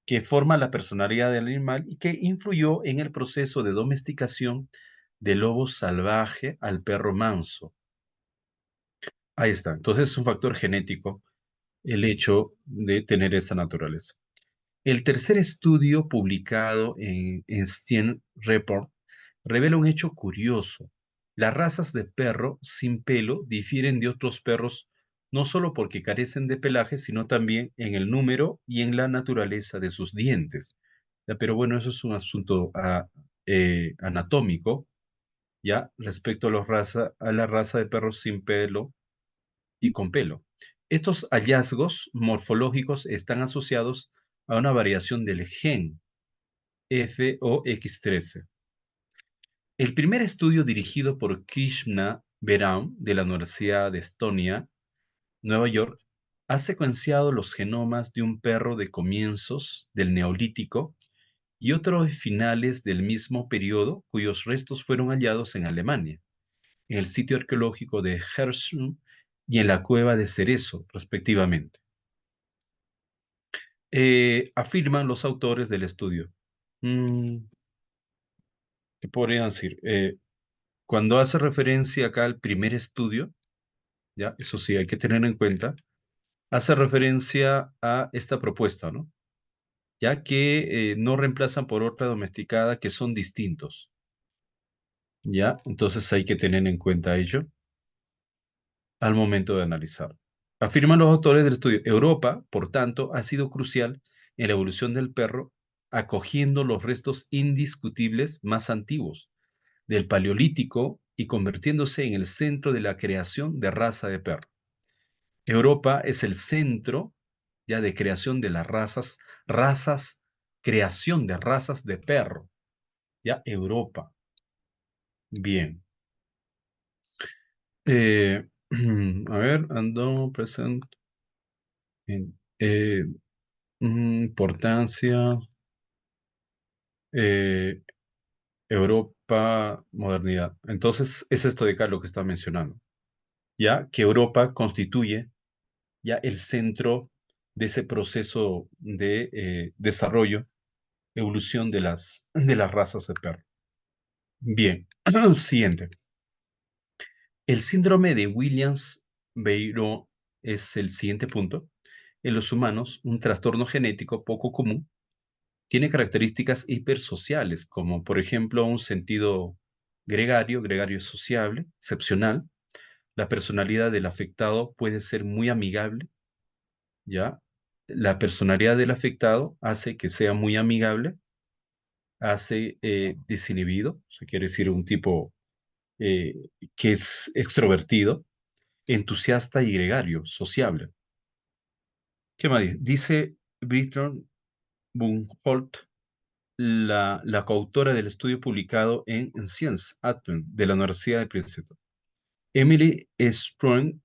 que forma la personalidad del animal y que influyó en el proceso de domesticación del lobo salvaje al perro manso. Ahí está. Entonces es un factor genético el hecho de tener esa naturaleza. El tercer estudio publicado en Stein Report revela un hecho curioso. Las razas de perro sin pelo difieren de otros perros no solo porque carecen de pelaje, sino también en el número y en la naturaleza de sus dientes. Ya, pero bueno, eso es un asunto anatómico, ya, respecto a, a la raza de perros sin pelo y con pelo. Estos hallazgos morfológicos están asociados a una variación del gen FOX13. El primer estudio dirigido por Krishna Beram de la Universidad de Estonia, Nueva York, ha secuenciado los genomas de un perro de comienzos del Neolítico y otro de finales del mismo periodo cuyos restos fueron hallados en Alemania, en el sitio arqueológico de Herschel y en la cueva de Cerezo, respectivamente. Afirman los autores del estudio. Mm, ¿Qué podrían decir? Cuando hace referencia acá al primer estudio, ya, eso sí, hay que tener en cuenta, hace referencia a esta propuesta, ¿no? Ya que no reemplazan por otra domesticada que son distintos, ¿ya? Entonces hay que tener en cuenta ello al momento de analizar. Afirman los autores del estudio, Europa, por tanto, ha sido crucial en la evolución del perro, acogiendo los restos indiscutibles más antiguos del Paleolítico y convirtiéndose en el centro de la creación de raza de perro. Europa es el centro ya de creación de las creación de razas de perro, ya Europa. Bien. A ver, ando present. Eh, Importancia, eh, Europa, modernidad. Entonces, es esto de acá lo que está mencionando, ya que Europa constituye ya el centro de ese proceso de desarrollo, evolución de las razas de perro. Bien, siguiente. El síndrome de Williams-Beyron es el siguiente punto. En los humanos, un trastorno genético poco común tiene características hipersociales, como por ejemplo un sentido gregario sociable, excepcional. La personalidad del afectado puede ser muy amigable, ¿ya? La personalidad del afectado hace que sea muy amigable, hace desinhibido, o sea, quiere decir un tipo eh, que es extrovertido, entusiasta y gregario, sociable. ¿Qué más dice? Dice Britton Buchholz, la coautora del estudio publicado en Science Advent de la Universidad de Princeton. Emily Strong,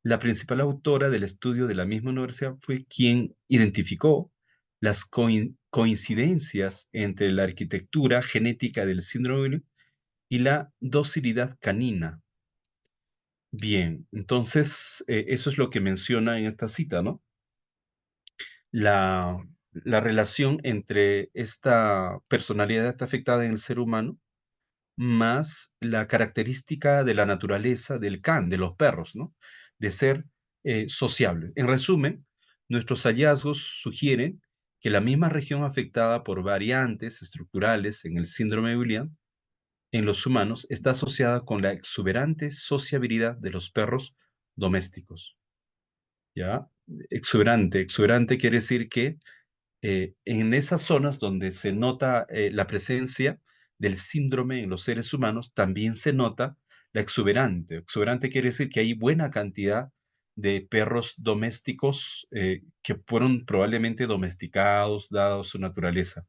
la principal autora del estudio de la misma universidad, fue quien identificó las coincidencias entre la arquitectura genética del síndrome y la docilidad canina. Bien, entonces eso es lo que menciona en esta cita, ¿no? La, la relación entre esta personalidad afectada en el ser humano más la característica de la naturaleza del can, de los perros, ¿no? De ser sociable. En resumen, nuestros hallazgos sugieren que la misma región afectada por variantes estructurales en el síndrome de William en los humanos está asociada con la exuberante sociabilidad de los perros domésticos. ¿Ya? Exuberante. Exuberante quiere decir que en esas zonas donde se nota la presencia del síndrome en los seres humanos, también se nota la exuberante. Exuberante quiere decir que hay buena cantidad de perros domésticos que fueron probablemente domesticados, dado su naturaleza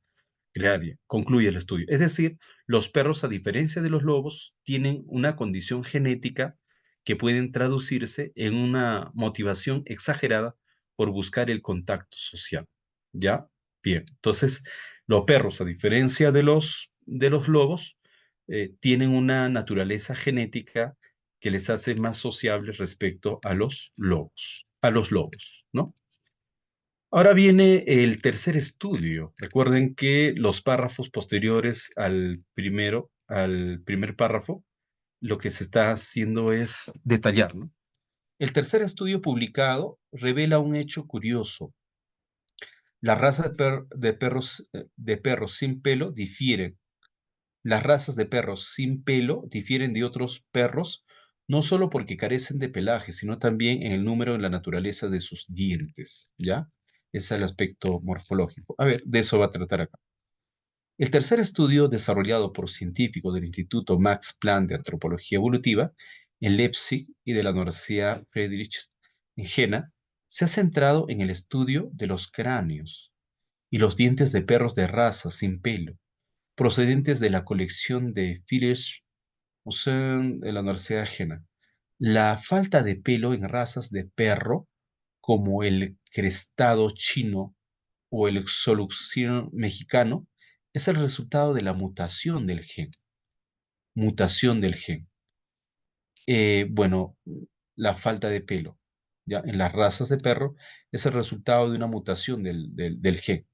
gregaria. Concluye el estudio. Es decir, los perros, a diferencia de los lobos, tienen una condición genética que pueden traducirse en una motivación exagerada por buscar el contacto social. ¿Ya? Bien. Entonces, los perros, a diferencia de los lobos, tienen una naturaleza genética que les hace más sociables respecto a los lobos, ¿no? Ahora viene el tercer estudio. Recuerden que los párrafos posteriores al primer párrafo, lo que se está haciendo es detallar, ¿no? El tercer estudio publicado revela un hecho curioso. Las razas de perros sin pelo difieren. Las razas de perros sin pelo difieren de otros perros no solo porque carecen de pelaje, sino también en el número y la naturaleza de sus dientes, ¿ya? Ese es el aspecto morfológico. A ver, de eso va a tratar acá. El tercer estudio, desarrollado por científicos del Instituto Max Planck de Antropología Evolutiva en Leipzig y de la Universidad Friedrich en Jena, se ha centrado en el estudio de los cráneos y los dientes de perros de raza sin pelo, procedentes de la colección de Philips Museum de la Universidad de Jena. La falta de pelo en razas de perro, como el crestado chino o el solución mexicano, es el resultado de la mutación del gen. Mutación del gen. Bueno, la falta de pelo, ¿ya? En las razas de perro es el resultado de una mutación del gen,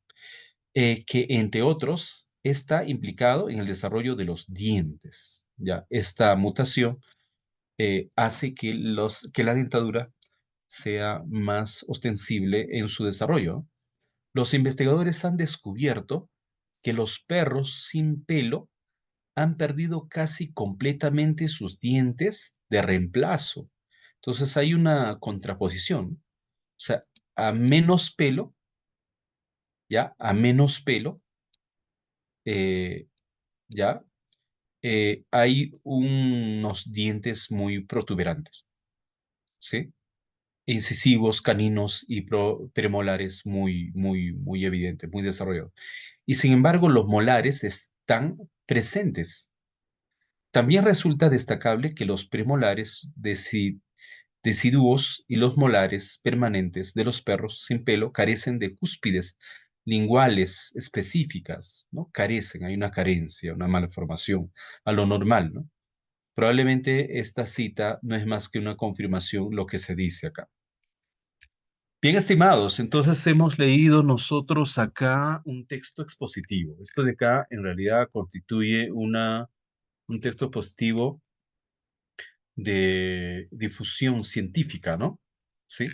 que entre otros está implicado en el desarrollo de los dientes, ¿ya? Esta mutación hace que la dentadura sea más ostensible en su desarrollo. Los investigadores han descubierto que los perros sin pelo han perdido casi completamente sus dientes de reemplazo. Entonces hay una contraposición. O sea, a menos pelo, ¿ya? A menos pelo, eh, ¿ya? Hay unos dientes muy protuberantes, ¿sí? Incisivos, caninos y premolares muy evidentes, muy desarrollados. Y sin embargo, los molares están presentes. También resulta destacable que los premolares deciduos y los molares permanentes de los perros sin pelo carecen de cúspides linguales específicas, ¿no? Carecen, hay una carencia, una malformación a lo normal, ¿no? Probablemente esta cita no es más que una confirmación lo que se dice acá. Bien, estimados, entonces hemos leído nosotros acá un texto expositivo. Esto de acá en realidad constituye un texto expositivo de difusión científica, ¿no? ¿Sí?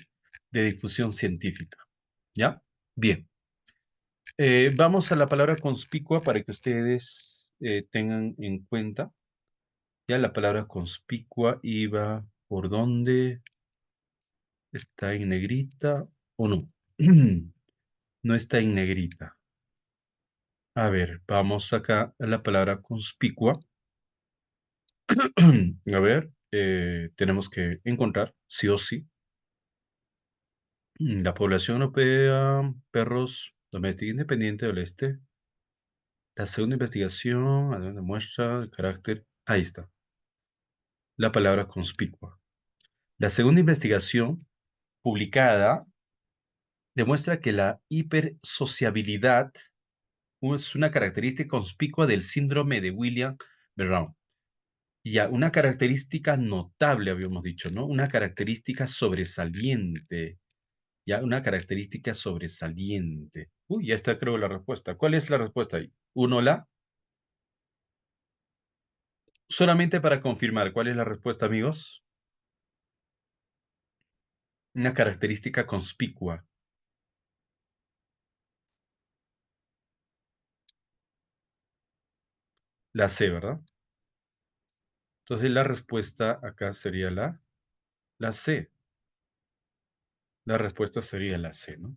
De difusión científica. ¿Ya? Bien. Vamos a la palabra conspicua para que ustedes tengan en cuenta. Ya la palabra conspicua iba por dónde está en negrita o no. No está en negrita. A ver, vamos acá a la palabra conspicua. A ver, tenemos que encontrar, sí o sí, la población europea, perros domésticos independientes del este. La segunda investigación, a ver, demuestra el carácter. Ahí está, la palabra conspicua. La segunda investigación, publicada, demuestra que la hipersociabilidad es una característica conspicua del síndrome de William-Brown. Ya, una característica notable, habíamos dicho, ¿no? Una característica sobresaliente. Ya, una característica sobresaliente. Uy, ya está, creo, la respuesta. ¿Cuál es la respuesta ahí? Uno, la. Solamente para confirmar, ¿cuál es la respuesta, amigos? Una característica conspicua. La C, ¿verdad? Entonces la respuesta acá sería la C. La respuesta sería la C, ¿no?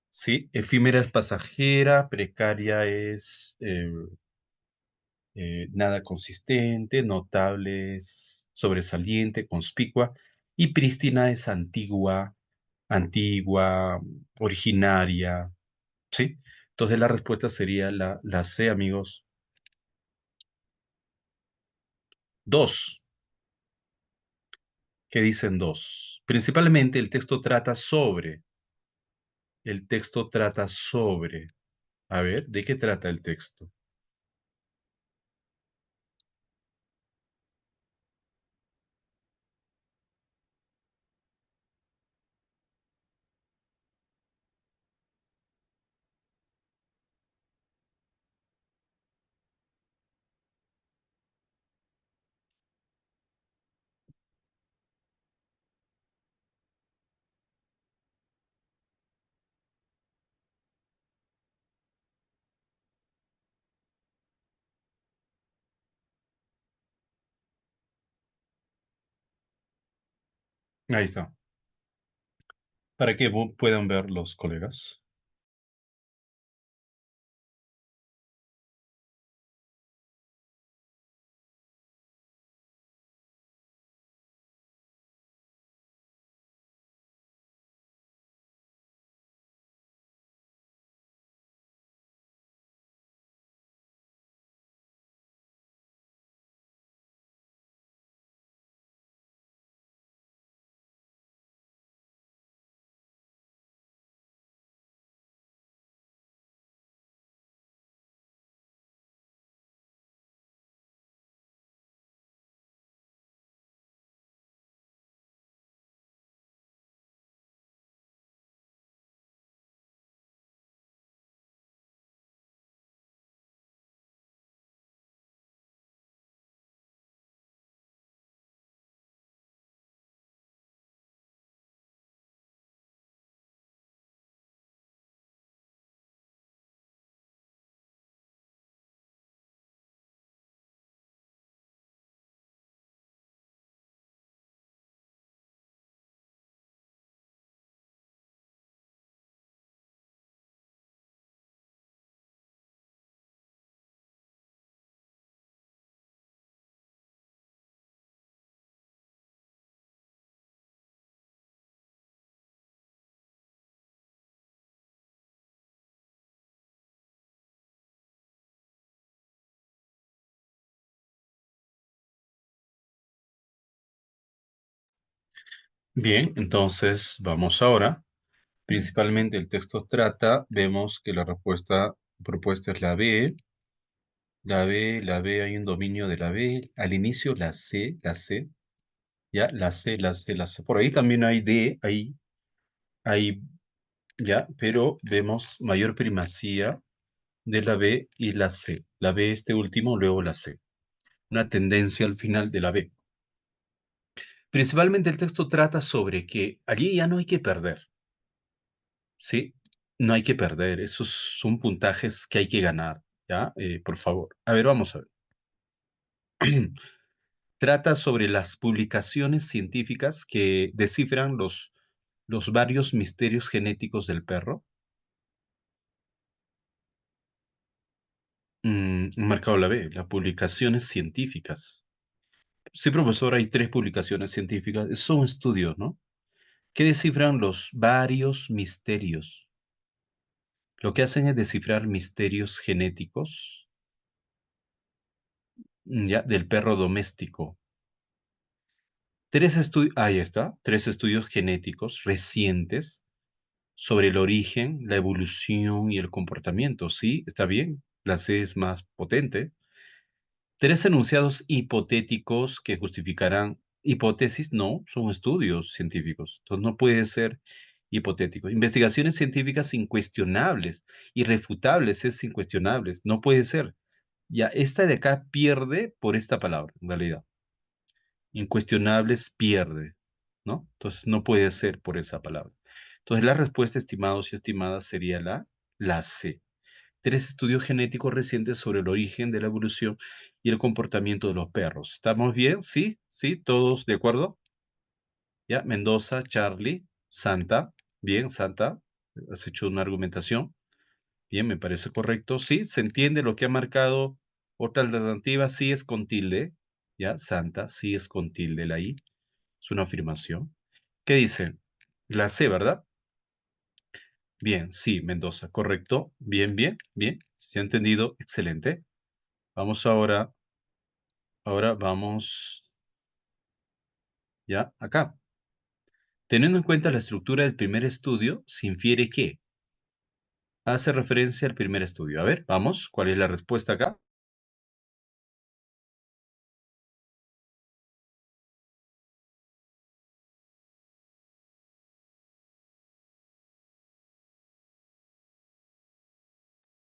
Sí, efímera es pasajera, precaria es nada consistente, notable es sobresaliente, conspicua, y prístina es antigua, antigua, originaria, ¿sí? Entonces la respuesta sería la C, amigos. Dos. ¿Qué dicen dos? Principalmente el texto trata sobre, a ver, ¿de qué trata el texto? Ahí está. Para que puedan ver los colegas. Bien, entonces vamos ahora. Principalmente el texto trata, vemos que la respuesta propuesta es la B. La B, hay un dominio de la B. Al inicio la C, ya, la C. Por ahí también hay D, hay, ya, pero vemos mayor primacía de la B y la C. La B, este último, luego la C. Una tendencia al final de la B. Principalmente el texto trata sobre que allí ya no hay que perder, ¿sí? No hay que perder, esos son puntajes que hay que ganar, ¿ya? Por favor. A ver, vamos a ver. Trata sobre las publicaciones científicas que descifran los varios misterios genéticos del perro. Marcado la B, las publicaciones científicas. Sí, profesor, hay tres publicaciones científicas. Son estudios, ¿no? Que descifran los varios misterios. Lo que hacen es descifrar misterios genéticos, ya, del perro doméstico. Ahí está, 3 estudios genéticos recientes sobre el origen, la evolución y el comportamiento. Sí, está bien, la C es más potente. 3 enunciados hipotéticos que justificarán hipótesis, no, son estudios científicos. Entonces no puede ser hipotético. Investigaciones científicas incuestionables, irrefutables es incuestionables, no puede ser. Ya, esta de acá pierde por esta palabra, en realidad. Incuestionables pierde, ¿no? Entonces no puede ser por esa palabra. Entonces la respuesta, estimados y estimadas, sería la C. 3 estudios genéticos recientes sobre el origen de la evolución y el comportamiento de los perros. ¿Estamos bien? ¿Sí? ¿Sí? ¿Todos de acuerdo? ¿Ya? Mendoza, Charlie, Santa. Bien, Santa, has hecho una argumentación. Bien, me parece correcto. Sí, se entiende lo que ha marcado. Otra alternativa, sí es con tilde. ¿Ya? Santa, sí es con tilde la I. Es una afirmación. ¿Qué dicen? La C, ¿verdad? Bien, sí, Mendoza, correcto. Bien, bien, bien. ¿Se ha entendido? Excelente. Vamos ahora vamos ya acá. Teniendo en cuenta la estructura del primer estudio, se infiere que hace referencia al primer estudio. A ver, vamos, ¿cuál es la respuesta acá?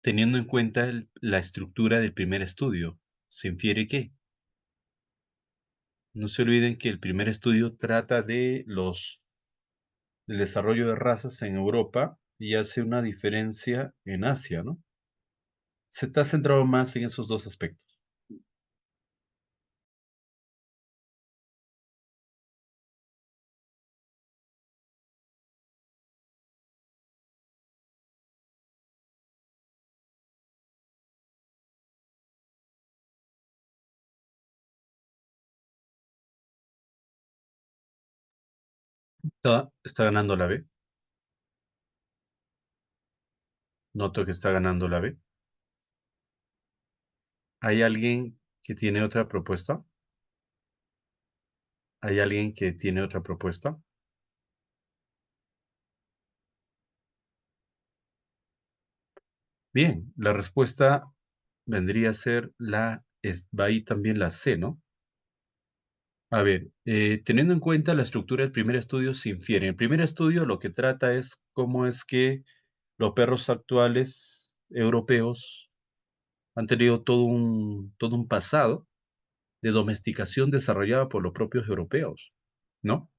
Teniendo en cuenta la estructura del primer estudio, se infiere que no se olviden que el primer estudio trata del desarrollo de razas en Europa y hace una diferencia en Asia, ¿no? Se está centrado más en esos dos aspectos. Está ganando la B. Noto que está ganando la B. ¿Hay alguien que tiene otra propuesta? ¿Hay alguien que tiene otra propuesta? Bien, la respuesta vendría a ser va ahí también la C, ¿no? A ver, teniendo en cuenta la estructura del primer estudio, se infiere. El primer estudio lo que trata es cómo es que los perros actuales europeos han tenido todo un pasado de domesticación desarrollada por los propios europeos, ¿no?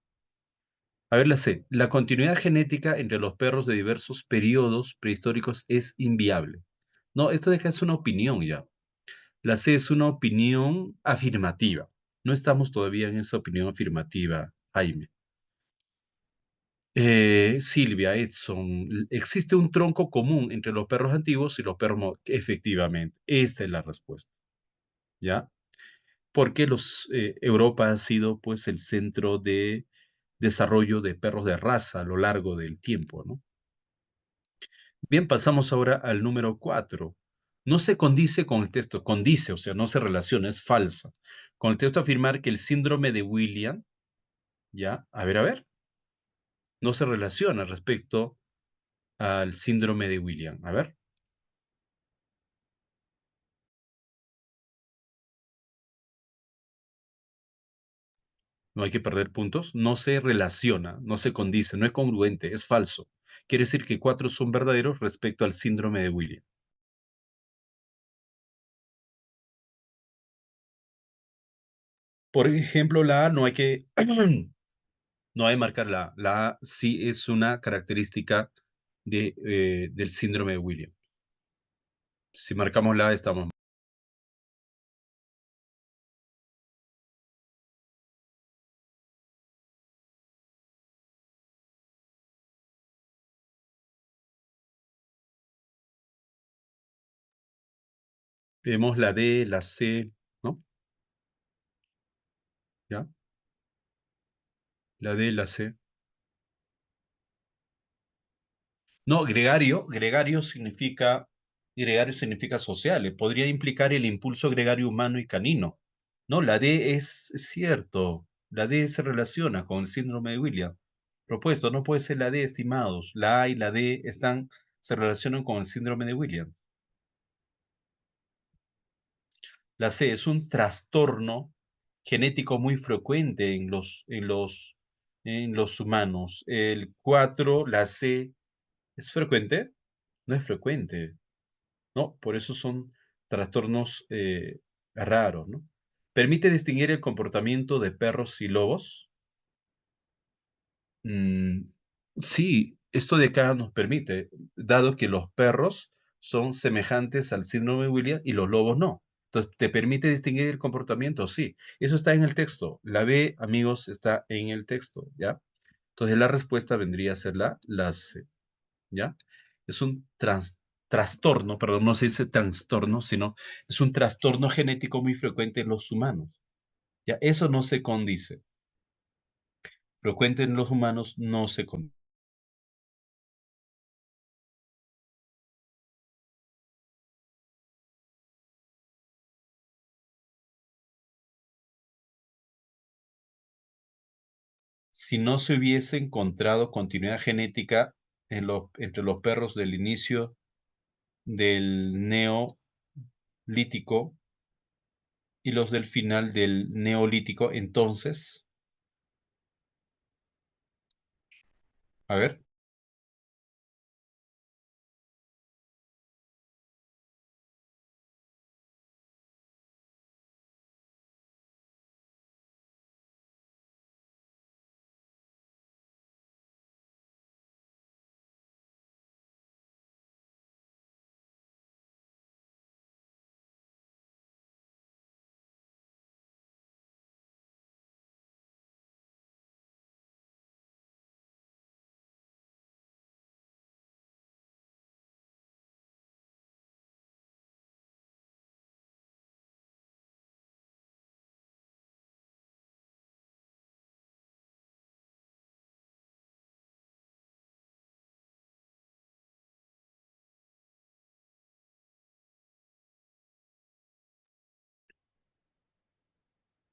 A ver, la C. La continuidad genética entre los perros de diversos periodos prehistóricos es inviable. No, esto de acá es una opinión ya. La C es una opinión afirmativa. No estamos todavía en esa opinión afirmativa, Jaime. Silvia, Edson, existe un tronco común entre los perros antiguos y los perros efectivamente, esta es la respuesta, ¿ya? Porque Europa ha sido pues el centro de desarrollo de perros de raza a lo largo del tiempo, ¿no? Bien, pasamos ahora al número 4. No se condice con el texto, condice, o sea, no se relaciona, es falsa. Con el texto afirmar que el síndrome de William, ya, a ver, no se relaciona respecto al síndrome de William. A ver, no hay que perder puntos. No se relaciona, no se condice, no es congruente, es falso. Quiere decir que 4 son verdaderos respecto al síndrome de William. Por ejemplo, la A no hay que, no hay que marcar la A. La A sí es una característica del síndrome de William. Si marcamos la A, estamos. Tenemos la D, la C, ¿no? ¿Ya? La D, la C. No, gregario significa social. Podría implicar el impulso gregario humano y canino. No, la D es cierto. La D se relaciona con el síndrome de William. Propuesto, no puede ser la D, estimados. La A y la D se relacionan con el síndrome de William. La C es un trastorno genético muy frecuente en los humanos. El 4, la C, ¿es frecuente? No es frecuente. ¿No? Por eso son trastornos raros, ¿no? ¿Permite distinguir el comportamiento de perros y lobos? Mm, sí, esto de acá nos permite, dado que los perros son semejantes al síndrome de William y los lobos no. Entonces, ¿te permite distinguir el comportamiento? Sí, eso está en el texto. La B, amigos, está en el texto, ¿ya? Entonces, la respuesta vendría a ser la C. ¿Ya? Es un trastorno, perdón, no se dice trastorno, sino es un trastorno genético muy frecuente en los humanos. ¿Ya? Eso no se condice. Frecuente en los humanos no se condice. Si no se hubiese encontrado continuidad genética entre los perros del inicio del neolítico y los del final del neolítico, entonces, a ver,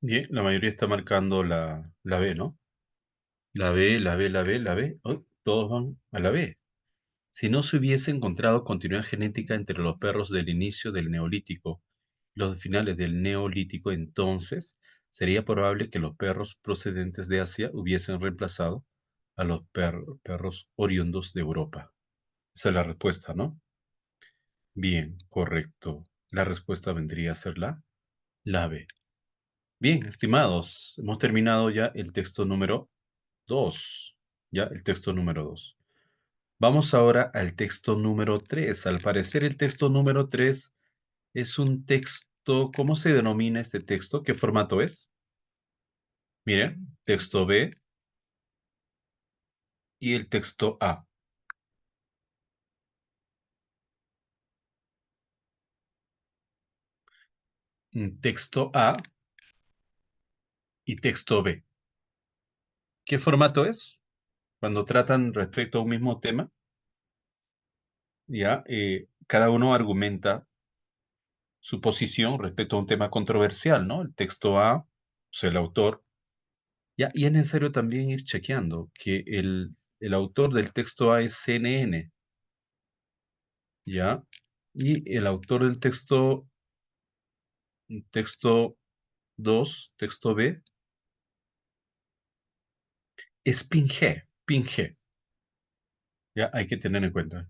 bien, la mayoría está marcando la B, ¿no? La B, la B, la B, la B. Oh, todos van a la B. Si no se hubiese encontrado continuidad genética entre los perros del inicio del Neolítico y los finales del Neolítico, entonces sería probable que los perros procedentes de Asia hubiesen reemplazado a los perros oriundos de Europa. Esa es la respuesta, ¿no? Bien, correcto. La respuesta vendría a ser la B. Bien, estimados, hemos terminado ya el texto número 2. Ya, el texto número 2. Vamos ahora al texto número 3. Al parecer el texto número 3 es un texto, ¿cómo se denomina este texto? ¿Qué formato es? Miren, texto B y el texto A. Texto A y texto B. ¿Qué formato es? Cuando tratan respecto a un mismo tema, ya, cada uno argumenta su posición respecto a un tema controversial, ¿no? El texto A, o sea, el autor. Ya, y es necesario también ir chequeando que el autor del texto A es CNN, ¿ya? Y el autor del texto 2, texto B, es Pinge, Pinge, ¿ya? Hay que tener en cuenta.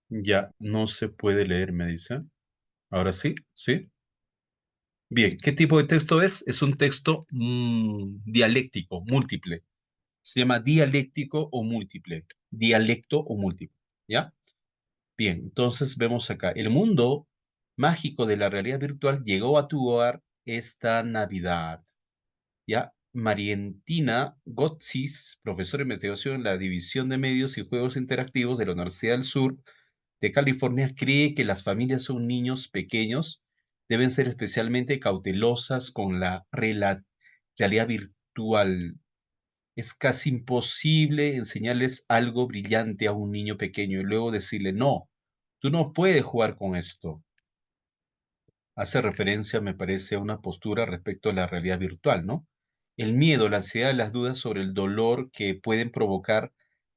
Ya no se puede leer, me dice. Ahora sí, ¿sí? Bien, ¿qué tipo de texto es? Es un texto dialéctico, múltiple. Se llama dialéctico o múltiple. Dialecto o múltiple, ¿ya? Bien, entonces vemos acá. El mundo mágico de la realidad virtual llegó a tu hogar esta Navidad. ¿Ya? Marientina Gotzis, profesora de investigación en la División de Medios y Juegos Interactivos de la Universidad del Sur de California, cree que las familias son niños pequeños, deben ser especialmente cautelosas con la realidad virtual. Es casi imposible enseñarles algo brillante a un niño pequeño y luego decirle, no, tú no puedes jugar con esto. Hace referencia, me parece, a una postura respecto a la realidad virtual, ¿no? El miedo, la ansiedad, las dudas sobre el dolor que pueden provocar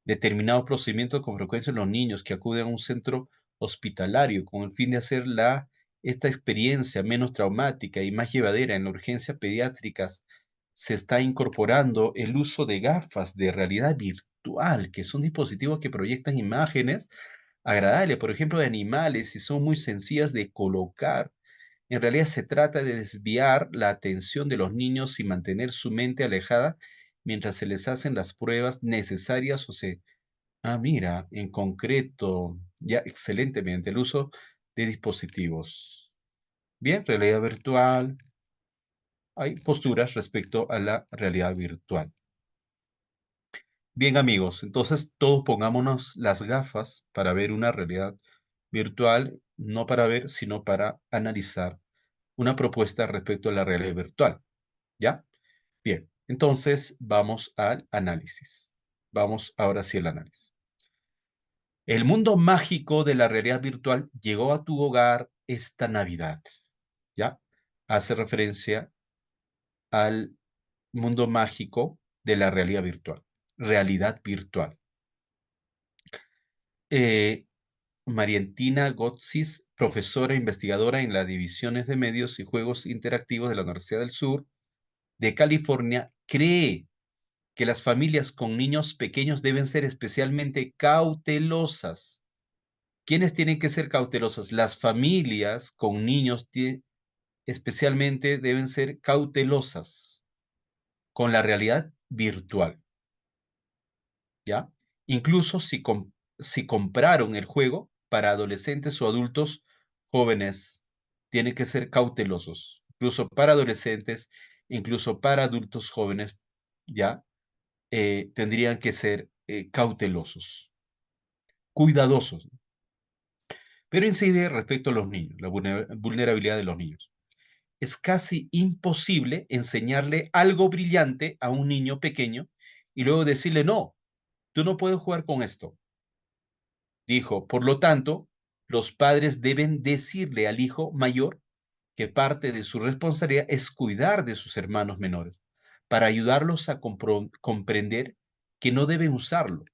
determinados procedimientos con frecuencia en los niños que acuden a un centro hospitalario con el fin de hacer esta experiencia menos traumática y más llevadera en urgencias pediátricas. Se está incorporando el uso de gafas de realidad virtual, que son dispositivos que proyectan imágenes agradables, por ejemplo, de animales y son muy sencillas de colocar. En realidad se trata de desviar la atención de los niños y mantener su mente alejada mientras se les hacen las pruebas necesarias mira, en concreto, ya excelentemente el uso de dispositivos. Bien, realidad virtual. Hay posturas respecto a la realidad virtual. Bien, amigos, entonces todos pongámonos las gafas para ver una realidad virtual, no para ver, sino para analizar una propuesta respecto a la realidad virtual. ¿Ya? Bien, entonces vamos al análisis. Vamos ahora sí al análisis. El mundo mágico de la realidad virtual llegó a tu hogar esta Navidad. ¿Ya? Hace referencia al mundo mágico de la realidad virtual. Realidad virtual. Eh, Mariantina Gotsis, profesora e investigadora en las divisiones de medios y juegos interactivos de la Universidad del Sur de California, cree que las familias con niños pequeños deben ser especialmente cautelosas. ¿Quiénes tienen que ser cautelosas? Las familias con niños especialmente deben ser cautelosas con la realidad virtual, ¿ya? Incluso si compraron el juego para adolescentes o adultos jóvenes, tienen que ser cautelosos. Incluso para adolescentes, incluso para adultos jóvenes, ¿ya? Tendrían que ser cautelosos, cuidadosos, pero incide respecto a los niños, la vulnerabilidad de los niños. Es casi imposible enseñarle algo brillante a un niño pequeño y luego decirle, no, tú no puedes jugar con esto. Dijo, por lo tanto, los padres deben decirle al hijo mayor que parte de su responsabilidad es cuidar de sus hermanos menores, para ayudarlos a comprender que no deben usarlo.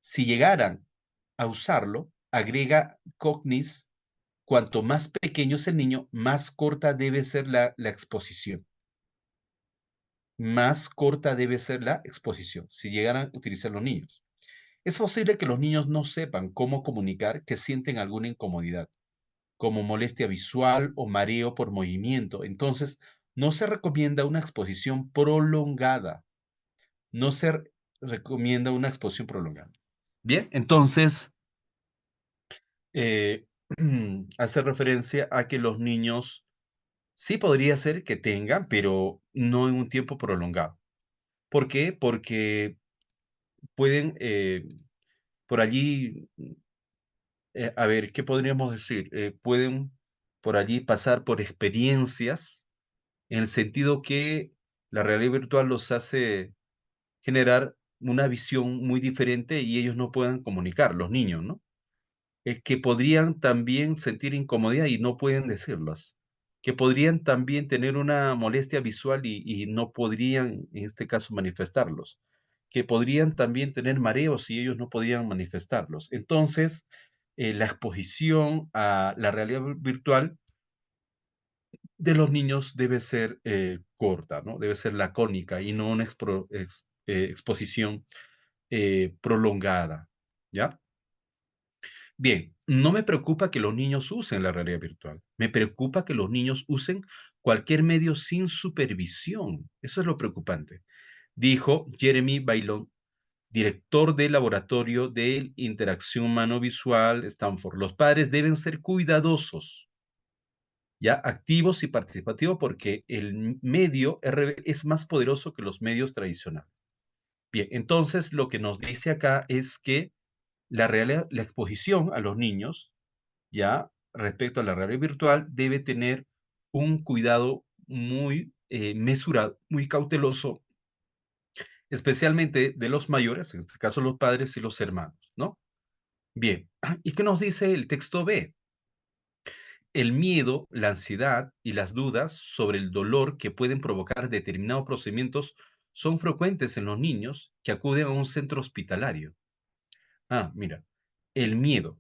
Si llegaran a usarlo, agrega Cognis, cuanto más pequeño es el niño, más corta debe ser la exposición. Más corta debe ser la exposición, si llegaran a utilizar los niños. Es posible que los niños no sepan cómo comunicar que sienten alguna incomodidad, como molestia visual o mareo por movimiento. Entonces, no se recomienda una exposición prolongada. No se recomienda una exposición prolongada. Bien, entonces, eh, hace referencia a que los niños sí podría ser que tengan, pero no en un tiempo prolongado. ¿Por qué? Porque pueden por allí, a ver, ¿qué podríamos decir? Pueden por allí pasar por experiencias en el sentido que la realidad virtual los hace generar una visión muy diferente y ellos no puedan comunicar, los niños, ¿no? Que podrían también sentir incomodidad y no pueden decirlas, que podrían también tener una molestia visual y no podrían, en este caso, manifestarlos, que podrían también tener mareos y ellos no podrían manifestarlos. Entonces, la exposición a la realidad virtual de los niños debe ser corta, ¿no? Debe ser lacónica y no una exposición prolongada, ¿ya? Bien, no me preocupa que los niños usen la realidad virtual. Me preocupa que los niños usen cualquier medio sin supervisión. Eso es lo preocupante, dijo Jeremy Bailon, director del Laboratorio de Interacción Humano-Visual, Stanford. Los padres deben ser cuidadosos, ya activos y participativos, porque el medio es más poderoso que los medios tradicionales. Bien, entonces lo que nos dice acá es que la exposición a los niños ya respecto a la realidad virtual debe tener un cuidado muy mesurado, muy cauteloso especialmente de los mayores, en este caso los padres y los hermanos, ¿no? Bien, ¿y qué nos dice el texto B? El miedo, la ansiedad y las dudas sobre el dolor que pueden provocar determinados procedimientos son frecuentes en los niños que acuden a un centro hospitalario. Ah, mira, el miedo,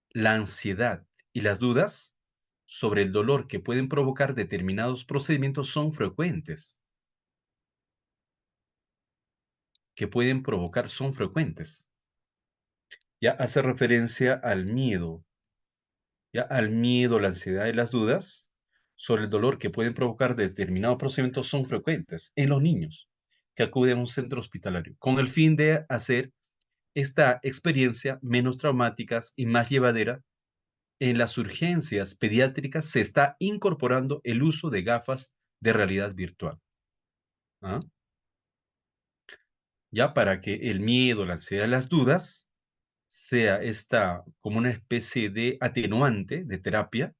la ansiedad y las dudas sobre el dolor que pueden provocar determinados procedimientos son frecuentes, que pueden provocar son frecuentes. Ya hace referencia al miedo, ya al miedo, la ansiedad y las dudas sobre el dolor que pueden provocar determinados procedimientos son frecuentes en los niños que acuden a un centro hospitalario, con el fin de hacer esta experiencia menos traumáticas y más llevadera. En las urgencias pediátricas se está incorporando el uso de gafas de realidad virtual, ¿ah? Ya para que el miedo, la ansiedad y las dudas sea esta como una especie de atenuante de terapia.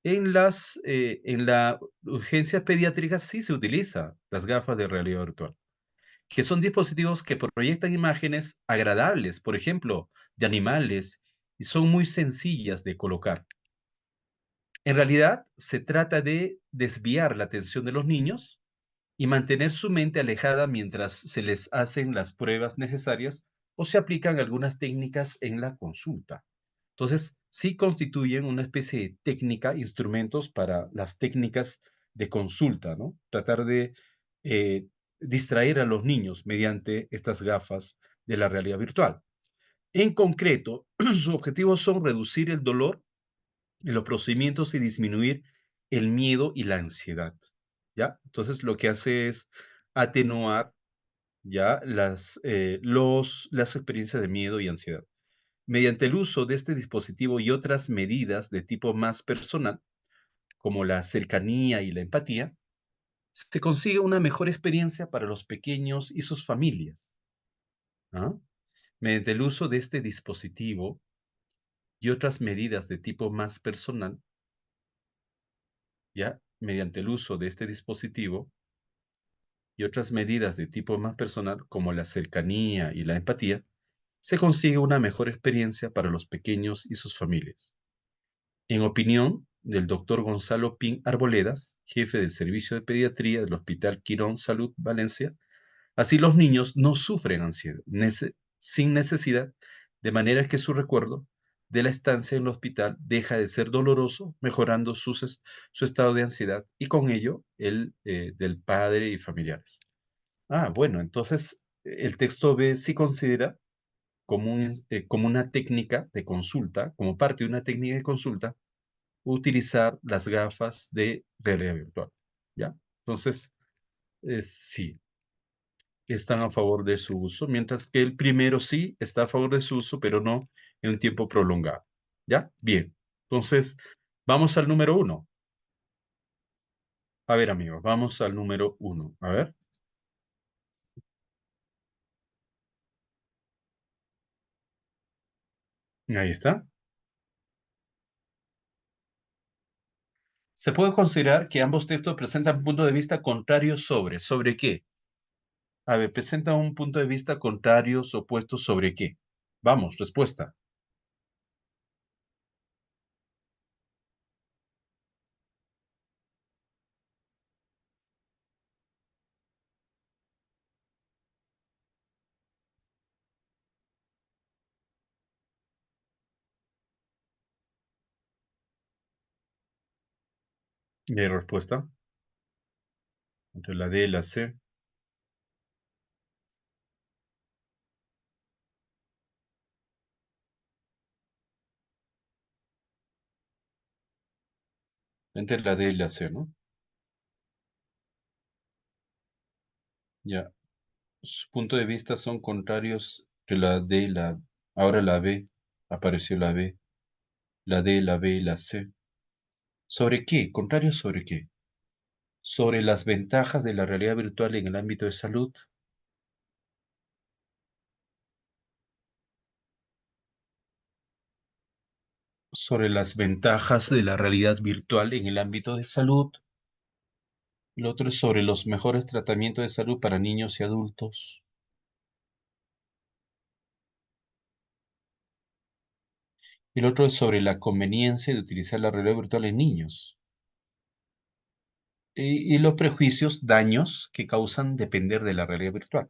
En la urgencia pediátrica sí se utiliza las gafas de realidad virtual, que son dispositivos que proyectan imágenes agradables, por ejemplo, de animales, y son muy sencillas de colocar. En realidad, se trata de desviar la atención de los niños y mantener su mente alejada mientras se les hacen las pruebas necesarias o se aplican algunas técnicas en la consulta. Entonces, sí constituyen una especie de técnica, instrumentos para las técnicas de consulta, ¿no? Tratar de eh, distraer a los niños mediante estas gafas de la realidad virtual. En concreto, sus objetivos son reducir el dolor en los procedimientos y disminuir el miedo y la ansiedad, ¿ya? Entonces, lo que hace es atenuar ya las experiencias de miedo y ansiedad. Mediante el uso de este dispositivo y otras medidas de tipo más personal, como la cercanía y la empatía, se consigue una mejor experiencia para los pequeños y sus familias, ¿ah? Mediante el uso de este dispositivo y otras medidas de tipo más personal, ¿ya? Mediante el uso de este dispositivo y otras medidas de tipo más personal, como la cercanía y la empatía, se consigue una mejor experiencia para los pequeños y sus familias. En opinión del doctor Gonzalo Pin Arboledas, jefe del Servicio de Pediatría del Hospital Quirón Salud Valencia, así los niños no sufren ansiedad sin necesidad, de manera que su recuerdo de la estancia en el hospital deja de ser doloroso, mejorando su estado de ansiedad y con ello el del padre y familiares. Ah, bueno, entonces el texto B sí considera como una técnica de consulta, como parte de una técnica de consulta, utilizar las gafas de realidad virtual, ¿ya? Entonces, sí, están a favor de su uso, mientras que el primero sí está a favor de su uso, pero no en un tiempo prolongado, ¿ya? Bien, entonces, vamos al número uno. A ver, amigos, vamos al número uno. A ver, ahí está. Se puede considerar que ambos textos presentan puntos de vista contrarios ¿sobre qué? A ver, presentan un punto de vista contrarios, opuestos ¿sobre qué? Vamos, respuesta. Mi respuesta. Entre la D y la C. Entre la D y la C, ¿no? Ya. Sus puntos de vista son contrarios entre la D y la... Ahora la B. Apareció la B. La D, la B y la C. ¿Sobre qué? ¿Contrarios sobre qué? Sobre las ventajas de la realidad virtual en el ámbito de salud. Sobre las ventajas de la realidad virtual en el ámbito de salud. El otro es sobre los mejores tratamientos de salud para niños y adultos. El otro es sobre la conveniencia de utilizar la realidad virtual en niños. Y los prejuicios, daños que causan depender de la realidad virtual.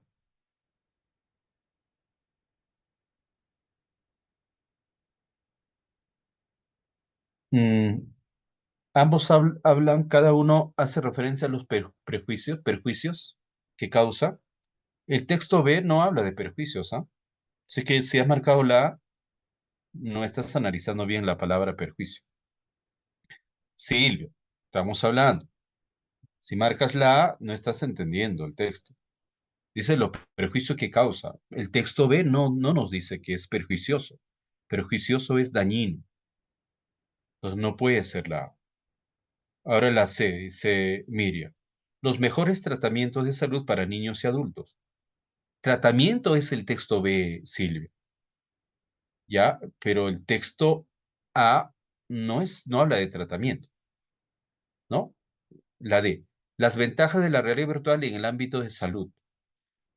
Mm, ambos hablan, cada uno hace referencia a los perjuicios que causa. El texto B no habla de perjuicios, ¿ah? Así que si has marcado la A, no estás analizando bien la palabra perjuicio. Silvio, estamos hablando. Si marcas la A, no estás entendiendo el texto. Dice los perjuicios que causa. El texto B no nos dice que es perjuicioso. Perjuicioso es dañino. Entonces no puede ser la A. Ahora la C, dice Miriam. Los mejores tratamientos de salud para niños y adultos. Tratamiento es el texto B, Silvia, ¿ya? Pero el texto A no habla de tratamiento, ¿no? La D. Las ventajas de la realidad virtual en el ámbito de salud.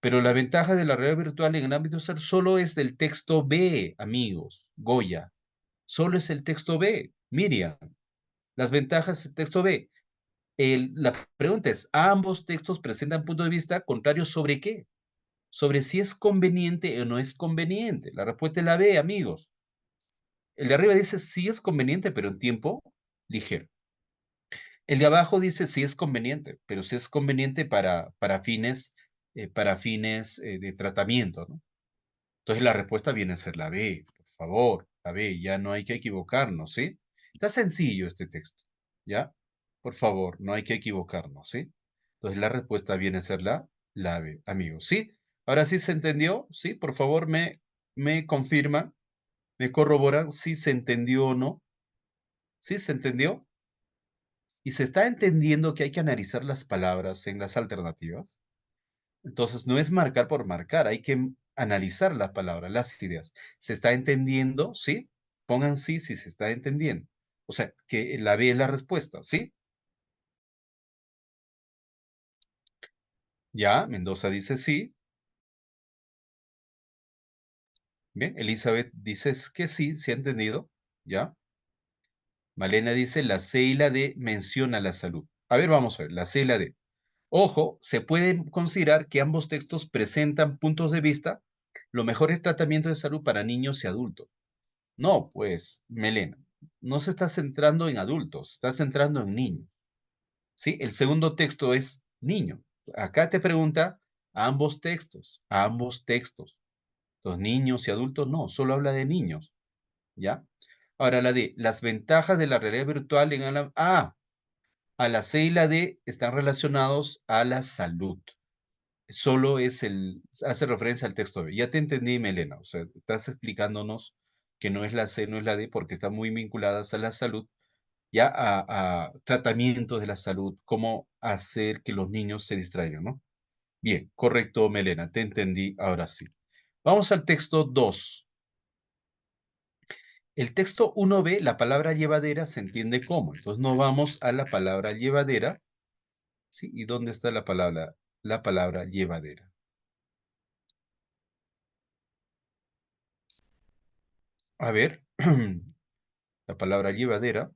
Pero la ventaja de la realidad virtual en el ámbito de salud solo es del texto B, amigos. Goya. Solo es el texto B. Miriam. Las ventajas del texto B. La pregunta es, ¿ambos textos presentan puntos de vista contrarios sobre qué? Sobre si es conveniente o no es conveniente. La respuesta es la B, amigos. El de arriba dice sí es conveniente, pero en tiempo ligero. El de abajo dice sí es conveniente, pero sí es conveniente para fines de tratamiento, ¿no? Entonces la respuesta viene a ser la B, por favor, la B, ya no hay que equivocarnos, ¿sí? Está sencillo este texto, ¿ya? Por favor, no hay que equivocarnos, ¿sí? Entonces la respuesta viene a ser la B, amigos, ¿sí? Ahora sí se entendió, ¿sí? Por favor, me confirman, me corroboran si se entendió o no, ¿sí se entendió? ¿Y se está entendiendo que hay que analizar las palabras en las alternativas? Entonces, no es marcar por marcar, hay que analizar las palabras, las ideas. ¿Se está entendiendo? ¿Sí? Pongan sí si se está entendiendo. O sea, que la B es la respuesta, ¿sí? Ya, Mendoza dice sí. Bien, Elizabeth dice que sí, sí ha entendido. Ya. Malena dice la C y la D menciona la salud. A ver, vamos a ver, la C y la D. Ojo, se puede considerar que ambos textos presentan puntos de vista, los mejores tratamientos de salud para niños y adultos. No, pues, Melena, no se está centrando en adultos, se está centrando en niños. ¿Sí? El segundo texto es niño. Acá te pregunta a ambos textos, a ambos textos. Entonces, niños y adultos no, solo habla de niños, ¿ya? Ahora la D, las ventajas de la realidad virtual a la C y la D están relacionados a la salud. Solo hace referencia al texto B. Ya te entendí, Melena. O sea, estás explicándonos que no es la C, no es la D, porque están muy vinculadas a la salud, ya a tratamientos de la salud, cómo hacer que los niños se distraigan, ¿no? Bien, correcto, Melena, te entendí ahora sí. Vamos al texto 2. El texto 1b, la palabra llevadera se entiende como. Entonces no vamos a la palabra llevadera, ¿sí? ¿Y dónde está la palabra? La palabra llevadera. A ver, la palabra llevadera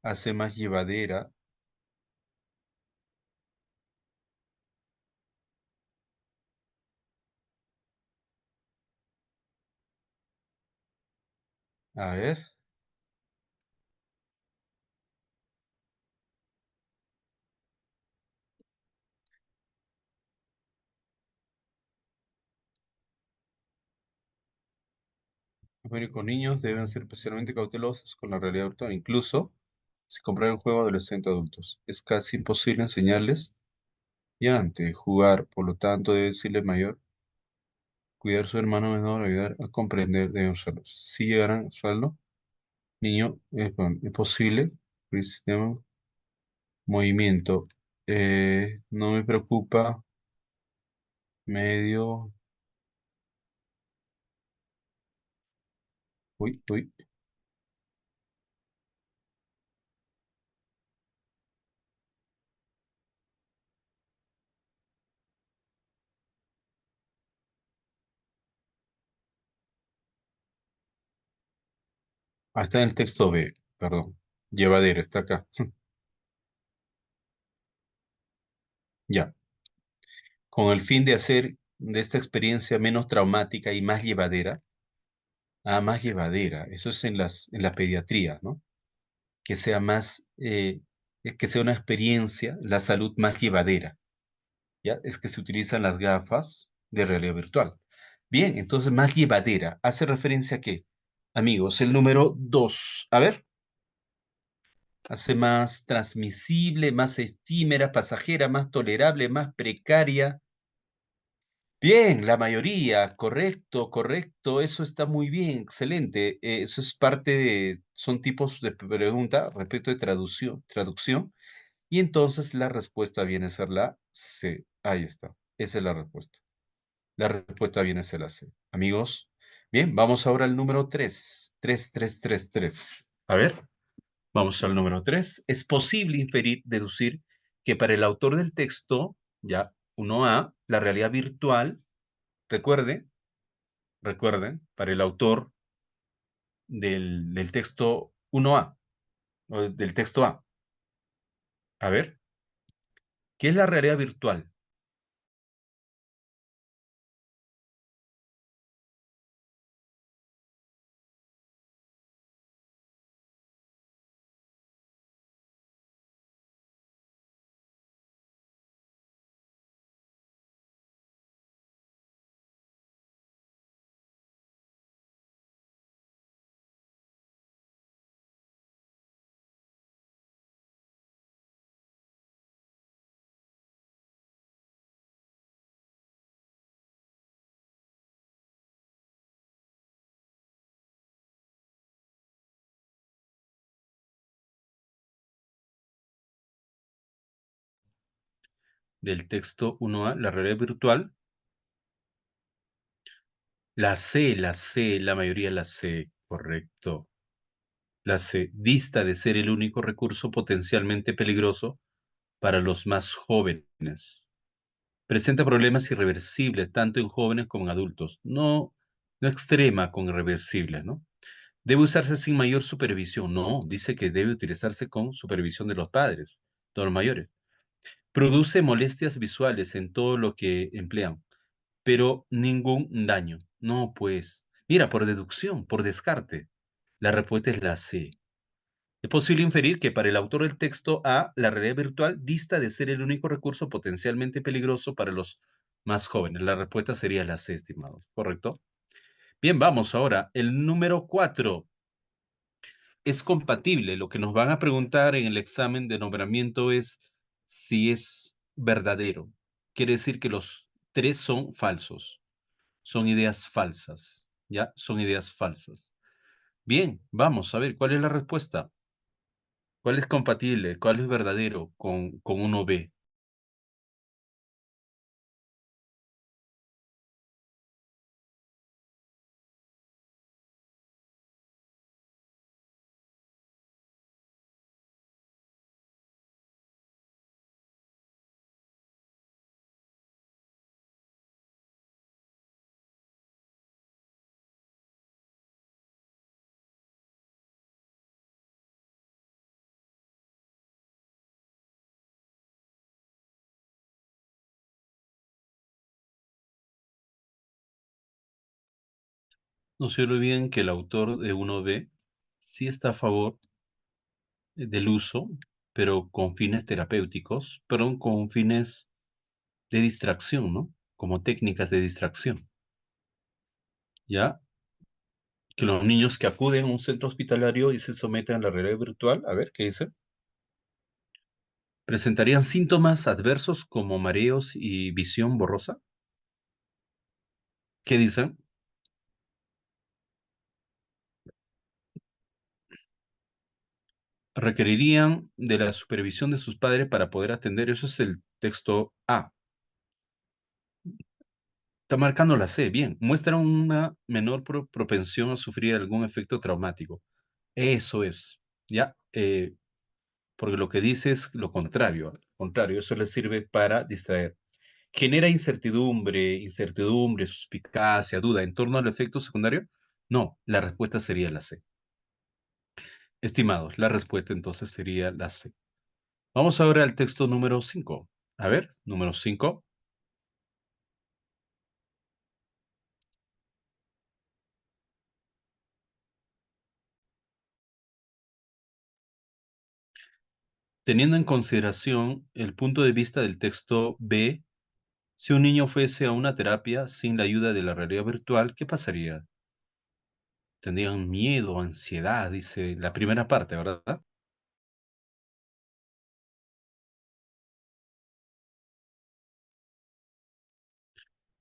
hace más llevadera. A ver, bueno, con niños deben ser especialmente cautelosos con la realidad virtual, incluso si comprar un juego adolescente adultos. Es casi imposible enseñarles ya antes de jugar, por lo tanto debe decirle mayor, cuidar a su hermano menor, ayudar a comprender, deben usarlo. Si llegaran a usarlo, niño, bueno, es posible, sistema, movimiento, no me preocupa, medio, uy, uy, está en el texto B, perdón. Llevadera, está acá. Ya. Con el fin de hacer de esta experiencia menos traumática y más llevadera. Ah, más llevadera. Eso es en la pediatría, ¿no? Que sea más, que sea una experiencia, la salud más llevadera. ¿Ya? Es que se utilizan las gafas de realidad virtual. Bien, entonces más llevadera. ¿Hace referencia a qué? Amigos, el número 2. A ver, hace más transmisible, más efímera, pasajera, más tolerable, más precaria. Bien, la mayoría, correcto, correcto, eso está muy bien, excelente. Eso es parte de, son tipos de pregunta respecto de traducción, y entonces la respuesta viene a ser la C. Ahí está, esa es la respuesta. La respuesta viene a ser la C. Amigos, bien, vamos ahora al número 3. 3. A ver, vamos al número 3. Es posible inferir, deducir que para el autor del texto, ya, 1A, la realidad virtual, recuerde, recuerden, para el autor del texto 1A, o del texto A. A ver, ¿qué es la realidad virtual? Del texto 1A, la realidad virtual. La C, la mayoría la C, correcto. La C, dista de ser el único recurso potencialmente peligroso para los más jóvenes. Presenta problemas irreversibles tanto en jóvenes como en adultos. No, no extrema con irreversibles, ¿no? Debe usarse sin mayor supervisión. No, dice que debe utilizarse con supervisión de los padres, de los mayores. Produce molestias visuales en todo lo que emplean, pero ningún daño. No, pues. Mira, por deducción, por descarte. La respuesta es la C. Es posible inferir que para el autor del texto A, la realidad virtual dista de ser el único recurso potencialmente peligroso para los más jóvenes. La respuesta sería la C, estimados. ¿Correcto? Bien, vamos ahora. El número 4 es compatible. Lo que nos van a preguntar en el examen de nombramiento es si es verdadero. Quiere decir que los tres son falsos. Son ideas falsas. ¿Ya? Son ideas falsas. Bien, vamos a ver cuál es la respuesta. ¿Cuál es compatible? ¿Cuál es verdadero con uno b? No se olviden que el autor de uno b sí está a favor del uso, pero con fines terapéuticos, pero con fines de distracción, ¿no? Como técnicas de distracción. ¿Ya? Que los niños que acuden a un centro hospitalario y se someten a la realidad virtual, a ver, ¿qué dice? Presentarían síntomas adversos como mareos y visión borrosa. ¿Qué dicen? Requerirían de la supervisión de sus padres para poder atender. Eso es el texto A. Está marcando la C. Bien. Muestra una menor propensión a sufrir algún efecto traumático. Eso es. ¿Ya? Porque lo que dice es lo contrario. Al contrario, eso les sirve para distraer. ¿Genera incertidumbre, suspicacia, duda en torno al efecto secundario? No, la respuesta sería la C. Estimados, la respuesta entonces sería la C. Vamos ahora al texto número 5. A ver, número 5. Teniendo en consideración el punto de vista del texto B, si un niño fuese a una terapia sin la ayuda de la realidad virtual, ¿qué pasaría? Tendrían miedo, ansiedad, dice la primera parte, ¿verdad?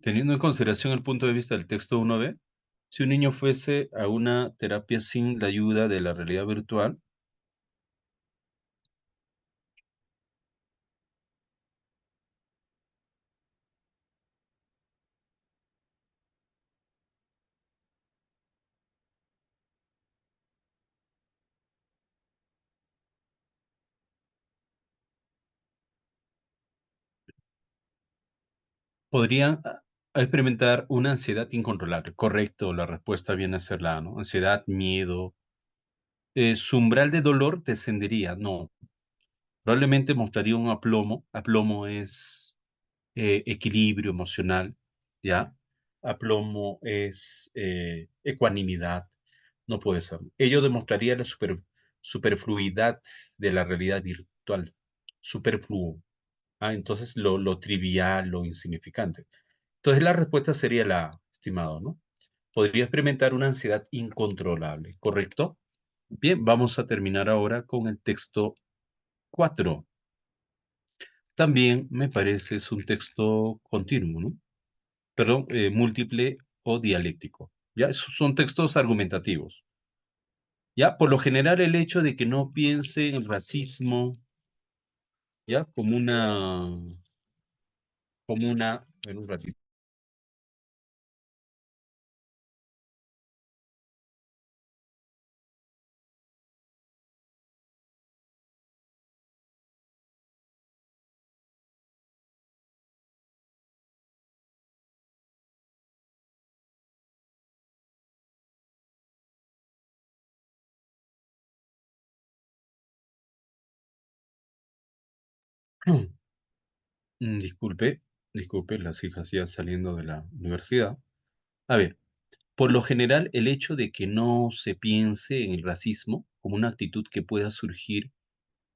Teniendo en consideración el punto de vista del texto 1B, si un niño fuese a una terapia sin la ayuda de la realidad virtual, podría experimentar una ansiedad incontrolable. Correcto, la respuesta viene a ser la A, ¿no? Ansiedad, miedo. Su umbral de dolor descendería, no. Probablemente mostraría un aplomo. Aplomo es equilibrio emocional, ¿ya? Aplomo es ecuanimidad, no puede ser. Ello demostraría la superfluidad de la realidad virtual, superfluo. Entonces lo trivial, lo insignificante. Entonces la respuesta sería la A, estimado, ¿no? Podría experimentar una ansiedad incontrolable, ¿correcto? Bien, vamos a terminar ahora con el texto 4. También me parece es un texto continuo, ¿no? Perdón, múltiple o dialéctico. ¿Ya? Esos son textos argumentativos. ¿Ya? Por lo general, el hecho de que no piense en el racismo, ¿ya? En un ratito. Disculpe, disculpe, las hijas ya saliendo de la universidad. A ver, por lo general, el hecho de que no se piense en el racismo como una actitud que pueda surgir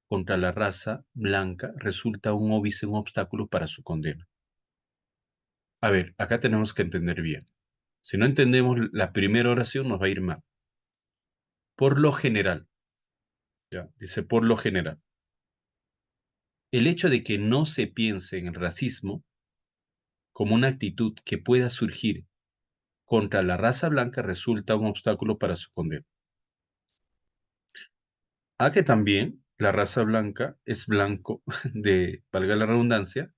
contra la raza blanca resulta un óbice, un obstáculo para su condena. A ver, acá tenemos que entender bien. Si no entendemos la primera oración, nos va a ir mal. Por lo general, ya, dice por lo general. El hecho de que no se piense en el racismo como una actitud que pueda surgir contra la raza blanca resulta un obstáculo para su condena. A que también la raza blanca es blanco de, valga la redundancia,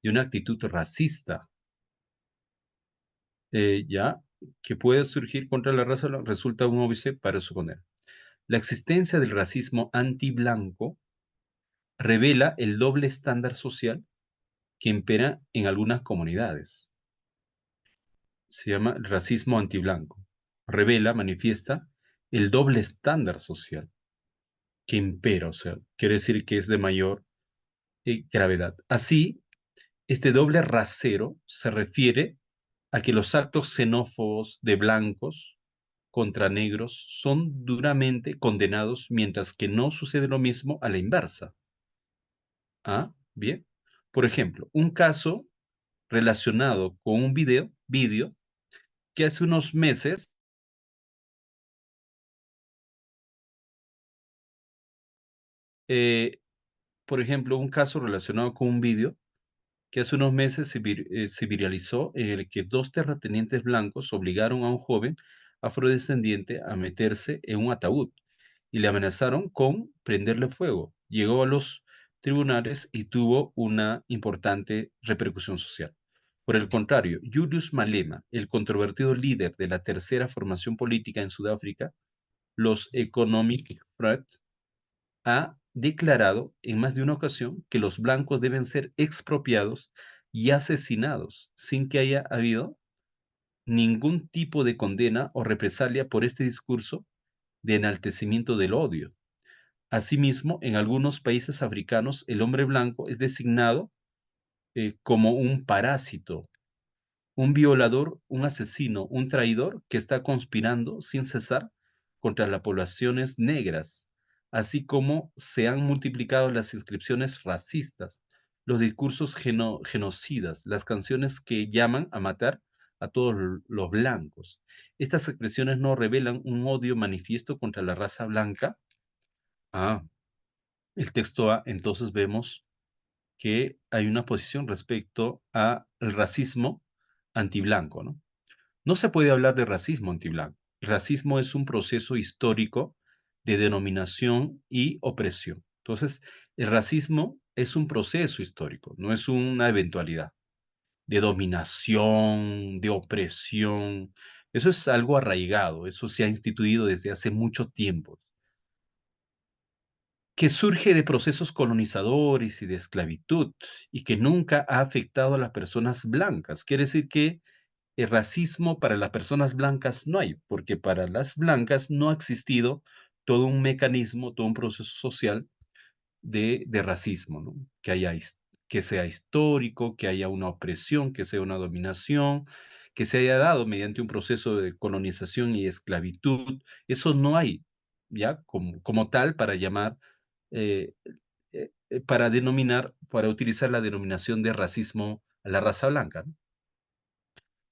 de una actitud racista, ya, que puede surgir contra la raza blanca resulta un óbice para su condena. La existencia del racismo antiblanco revela el doble estándar social que impera en algunas comunidades. Se llama racismo antiblanco. Revela, manifiesta el doble estándar social que impera, o sea, quiere decir que es de mayor gravedad. Así, este doble rasero se refiere a que los actos xenófobos de blancos contra negros son duramente condenados, mientras que no sucede lo mismo a la inversa. Bien. Por ejemplo, un caso relacionado con un video que hace unos meses, eh, por ejemplo, un caso relacionado con un video que hace unos meses se viralizó en el que dos terratenientes blancos obligaron a un joven afrodescendiente a meterse en un ataúd y le amenazaron con prenderle fuego. Llegó a los tribunales y tuvo una importante repercusión social. Por el contrario, Julius Malema, el controvertido líder de la tercera formación política en Sudáfrica, los Economic Front, ha declarado en más de una ocasión que los blancos deben ser expropiados y asesinados sin que haya habido ningún tipo de condena o represalia por este discurso de enaltecimiento del odio. Asimismo, en algunos países africanos, el hombre blanco es designado como un parásito, un violador, un asesino, un traidor que está conspirando sin cesar contra las poblaciones negras, así como se han multiplicado las inscripciones racistas, los discursos genocidas, las canciones que llaman a matar a todos los blancos. Estas expresiones no revelan un odio manifiesto contra la raza blanca. Ah, el texto A, entonces vemos que hay una posición respecto al racismo antiblanco, ¿no? No se puede hablar de racismo antiblanco. El racismo es un proceso histórico de denominación y opresión. Entonces, el racismo es un proceso histórico, no es una eventualidad de dominación, de opresión. Eso es algo arraigado, eso se ha instituido desde hace mucho tiempo, que surge de procesos colonizadores y de esclavitud y que nunca ha afectado a las personas blancas. Quiere decir que el racismo para las personas blancas no hay, porque para las blancas no ha existido todo un mecanismo, todo un proceso social de racismo, ¿no? Que sea histórico, que haya una opresión, que sea una dominación, que se haya dado mediante un proceso de colonización y esclavitud. Eso no hay, ¿ya? Como tal para llamar, eh, para denominar, para utilizar la denominación de racismo a la raza blanca, ¿no?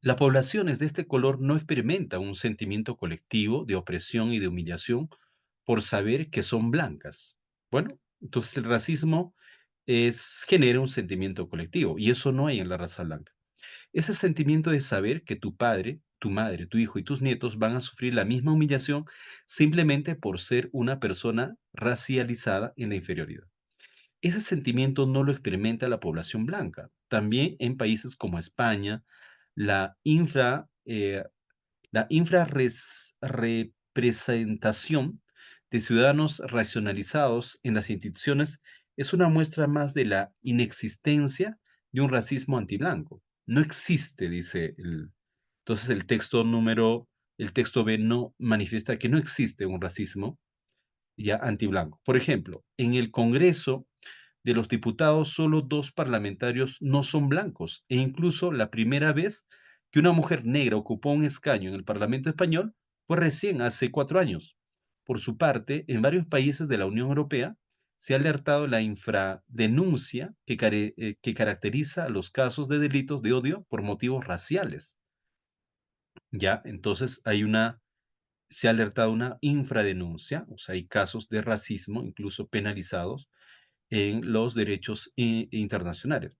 Las poblaciones de este color no experimentan un sentimiento colectivo de opresión y de humillación por saber que son blancas. Bueno, entonces el racismo genera un sentimiento colectivo y eso no hay en la raza blanca. Ese sentimiento de saber que tu padre, tu madre, tu hijo y tus nietos van a sufrir la misma humillación simplemente por ser una persona racializada en la inferioridad. Ese sentimiento no lo experimenta la población blanca. También en países como España, la infra, la infrarrepresentación de ciudadanos racionalizados en las instituciones es una muestra más de la inexistencia de un racismo antiblanco. No existe, dice entonces el texto B no manifiesta que no existe un racismo ya antiblanco. Por ejemplo, en el Congreso de los Diputados, solo 2 parlamentarios no son blancos, e incluso la primera vez que una mujer negra ocupó un escaño en el Parlamento español fue recién hace 4 años. Por su parte, en varios países de la Unión Europea se ha alertado la infradenuncia que caracteriza los casos de delitos de odio por motivos raciales. Ya, entonces se ha alertado una infradenuncia, o sea, hay casos de racismo incluso penalizados en los derechos internacionales.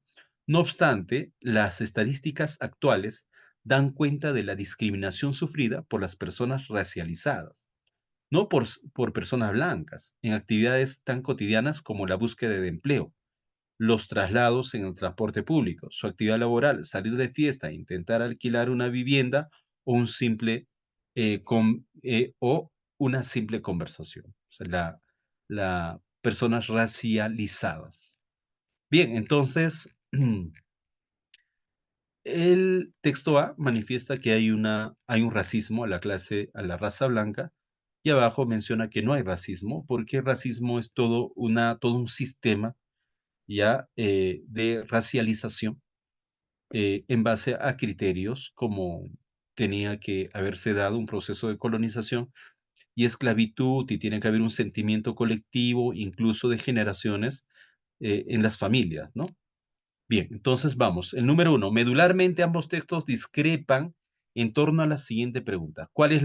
No obstante, las estadísticas actuales dan cuenta de la discriminación sufrida por las personas racializadas, no por personas blancas, en actividades tan cotidianas como la búsqueda de empleo, los traslados en el transporte público, su actividad laboral, salir de fiesta, intentar alquilar una vivienda o o una simple conversación. O sea, personas racializadas. Bien, entonces, el texto A manifiesta que hay un racismo a la raza blanca, y abajo menciona que no hay racismo, porque el racismo es todo un sistema ya de racialización en base a criterios como tenía que haberse dado un proceso de colonización y esclavitud, y tiene que haber un sentimiento colectivo, incluso de generaciones en las familias, ¿no? Bien, entonces vamos. El número uno, medularmente ambos textos discrepan en torno a la siguiente pregunta. ¿Cuál es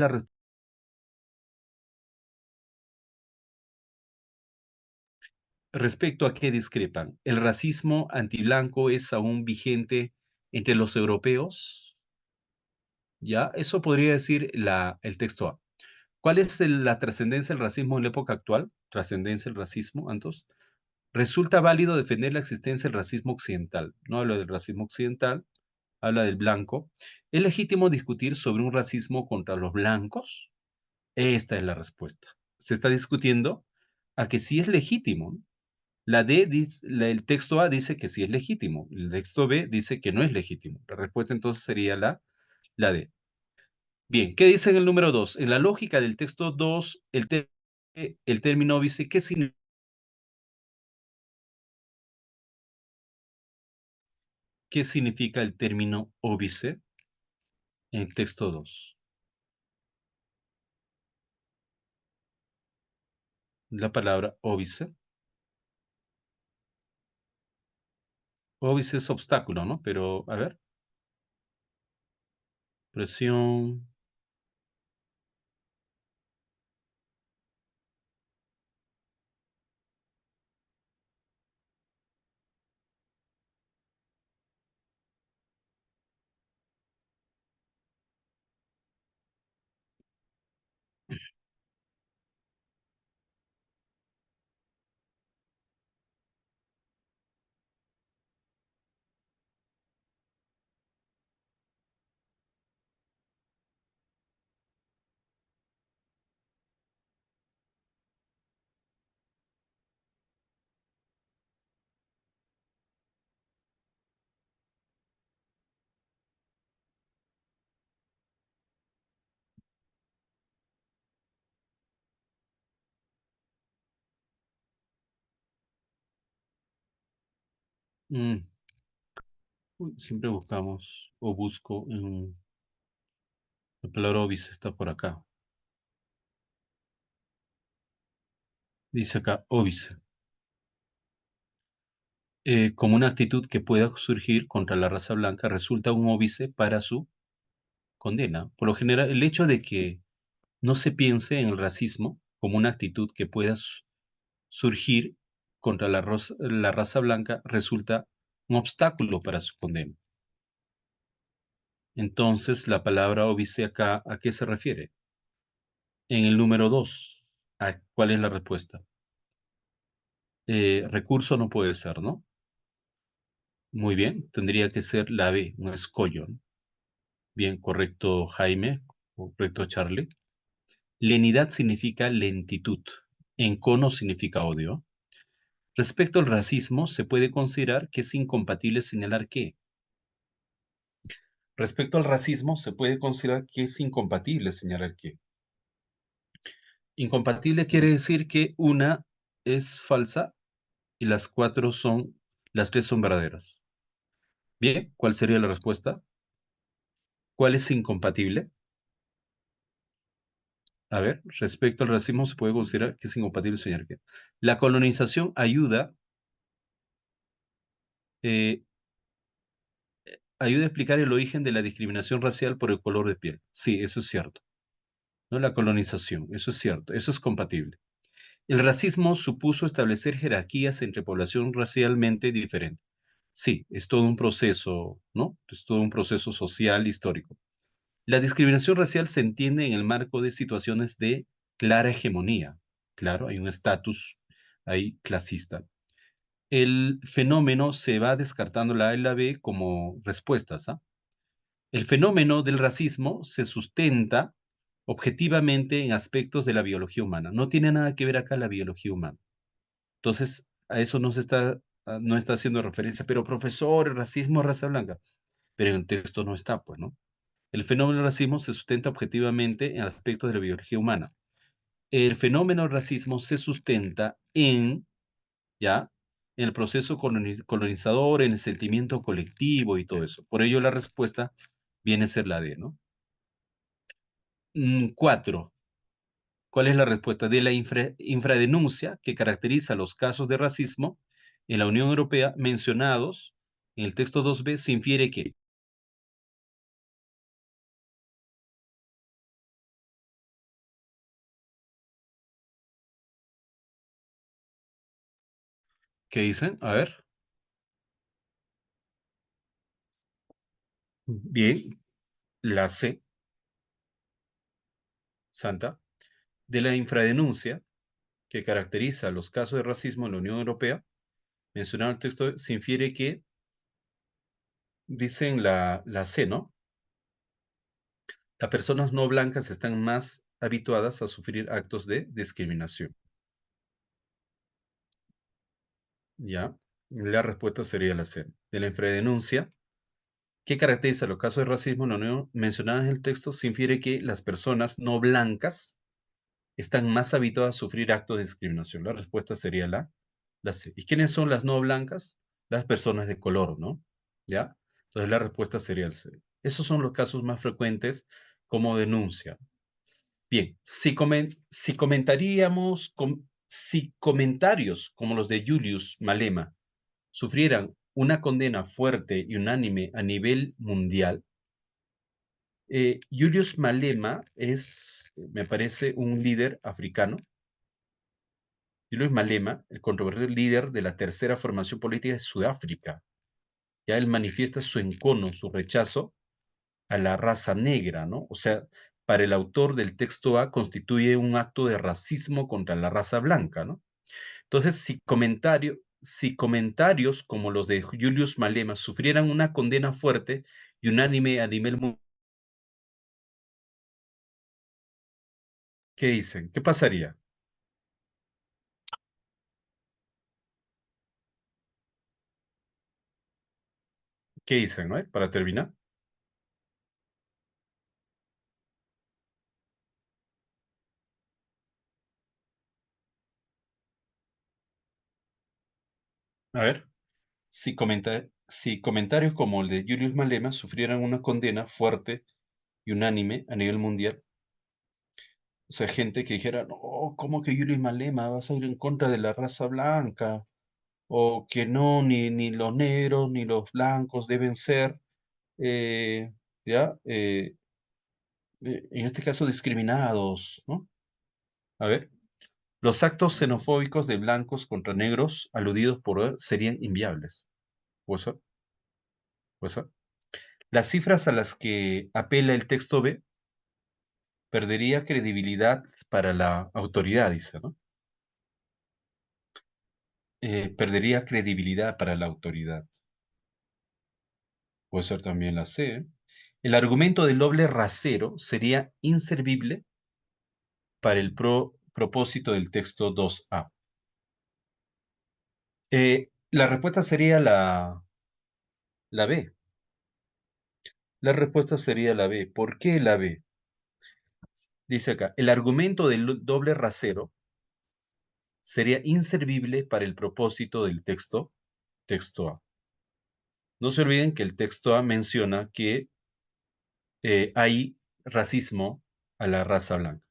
respecto a qué discrepan? ¿El racismo antiblanco es aún vigente entre los europeos? Ya, eso podría decir el texto A. ¿Cuál es la trascendencia del racismo en la época actual? Trascendencia del racismo, Antos. Resulta válido defender la existencia del racismo occidental. No habla del racismo occidental, habla del blanco. ¿Es legítimo discutir sobre un racismo contra los blancos? Esta es la respuesta. Se está discutiendo a que sí es legítimo, ¿no? El texto A dice que sí es legítimo. El texto B dice que no es legítimo. La respuesta entonces sería la D. Bien, ¿qué dice en el número 2? En la lógica del texto 2, el término óbice, ¿qué significa el término óbice en el texto 2? La palabra óbice. Óbice es obstáculo, ¿no? Pero, a ver, presión. Mm, siempre buscamos o busco en la palabra óbice, está por acá. Dice acá, óbice. Como una actitud que pueda surgir contra la raza blanca, resulta un óbice para su condena. Por lo general, el hecho de que no se piense en el racismo como una actitud que pueda surgir contra la raza blanca resulta un obstáculo para su condena. Entonces, la palabra óbice acá, ¿a qué se refiere? En el número 2, ¿cuál es la respuesta? Recurso no puede ser, ¿no? Muy bien, tendría que ser la B, un escollo, ¿no? Bien, correcto Jaime, correcto Charlie. Lenidad significa lentitud. Encono significa odio. Respecto al racismo, se puede considerar que es incompatible señalar que. Respecto al racismo, se puede considerar que es incompatible señalar que. Incompatible quiere decir que una es falsa y las tres son verdaderas. Bien, ¿cuál sería la respuesta? ¿Cuál es incompatible? A ver, respecto al racismo se puede considerar que es incompatible señalar que. La colonización eh, ayuda a explicar el origen de la discriminación racial por el color de piel. Sí, eso es cierto. No la colonización, eso es cierto, eso es compatible. El racismo supuso establecer jerarquías entre población racialmente diferente. Sí, es todo un proceso, ¿no? Es todo un proceso social histórico. La discriminación racial se entiende en el marco de situaciones de clara hegemonía. Claro, hay un estatus ahí clasista. El fenómeno se va descartando la A y la B como respuestas, ¿ah? El fenómeno del racismo se sustenta objetivamente en aspectos de la biología humana. No tiene nada que ver acá la biología humana. Entonces, a eso no está haciendo referencia. Pero profesor, el racismo, raza blanca. Pero en el texto no está, pues, ¿no? El fenómeno del racismo se sustenta objetivamente en aspectos de la biología humana. El fenómeno del racismo se sustenta ¿ya? En el proceso colonizador, en el sentimiento colectivo y todo eso. Por ello la respuesta viene a ser la D, ¿no? 4. ¿Cuál es la respuesta? De la infradenuncia que caracteriza los casos de racismo en la Unión Europea mencionados en el texto 2b se infiere que, ¿qué dicen? A ver. Bien, la C, Santa, de la infradenuncia que caracteriza los casos de racismo en la Unión Europea, mencionado en el texto, se infiere que, dicen la C, ¿no? Las personas no blancas están más habituadas a sufrir actos de discriminación. ¿Ya? La respuesta sería la C. De la infradenuncia ¿Qué caracteriza los casos de racismo no mencionados en el texto? Se infiere que las personas no blancas están más habituadas a sufrir actos de discriminación. La respuesta sería la C. ¿Y quiénes son las no blancas? Las personas de color, ¿no? ¿Ya? Entonces la respuesta sería el C. Esos son los casos más frecuentes como denuncia. Bien, si comentarios como los de Julius Malema sufrieran una condena fuerte y unánime a nivel mundial, Julius Malema es, me parece, un líder africano. Julius Malema, el controvertido líder de la tercera formación política de Sudáfrica. Ya él manifiesta su encono, su rechazo a la raza negra, ¿no? O sea, para el autor del texto A constituye un acto de racismo contra la raza blanca, ¿no? Entonces, si comentarios como los de Julius Malema sufrieran una condena fuerte y unánime a nivel mundial, ¿qué dicen? ¿Qué pasaría? ¿Qué dicen, no? Para terminar. A ver, si comentarios como el de Julius Malema sufrieran una condena fuerte y unánime a nivel mundial, o sea, gente que dijera, no, ¿cómo que Julius Malema va a ir en contra de la raza blanca? O que no, ni los negros ni los blancos deben ser, eh, ¿ya? En este caso, discriminados, ¿no? A ver, los actos xenofóbicos de blancos contra negros aludidos por él serían inviables. ¿Puede ser? ¿Puede ser? Las cifras a las que apela el texto B perdería credibilidad para la autoridad, dice, ¿no? Perdería credibilidad para la autoridad. Puede ser también la C. El argumento del doble rasero sería inservible para el propósito del texto 2A. La respuesta sería la B. La respuesta sería la B. ¿Por qué la B? Dice acá, el argumento del doble rasero sería inservible para el propósito del texto A. No se olviden que el texto A menciona que hay racismo a la raza blanca.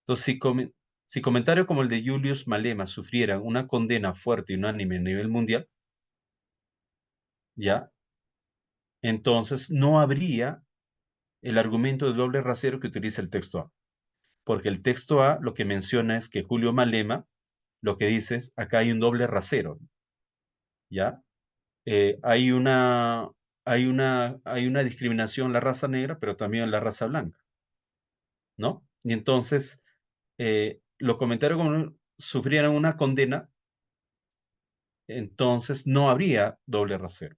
Entonces, si comentarios como el de Julius Malema sufrieran una condena fuerte y unánime a nivel mundial, ya, entonces no habría el argumento del doble rasero que utiliza el texto A. Porque el texto A lo que menciona es que Julio Malema, lo que dice es, acá hay un doble rasero, ¿ya? Hay una discriminación en la raza negra, pero también en la raza blanca, ¿no? Y entonces, los comentarios como sufrieran una condena, entonces no habría doble rasero.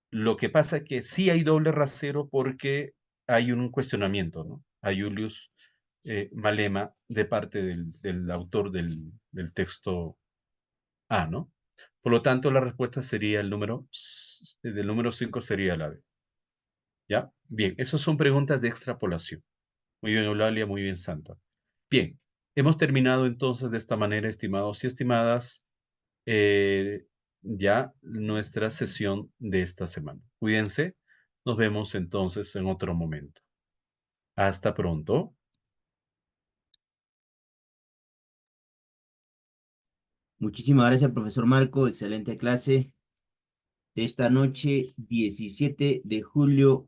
Lo que pasa es que sí hay doble rasero porque hay un cuestionamiento, ¿no? A Julius Malema de parte del autor del texto A, ¿no? Por lo tanto, la respuesta sería del número 5 sería la B. ¿Ya? Bien, esas son preguntas de extrapolación. Muy bien, Eulalia, muy bien, Santa. Bien, hemos terminado entonces de esta manera, estimados y estimadas, eh, ya nuestra sesión de esta semana. Cuídense, nos vemos entonces en otro momento. Hasta pronto. Muchísimas gracias, profesor Marco. Excelente clase de esta noche, 17 de julio,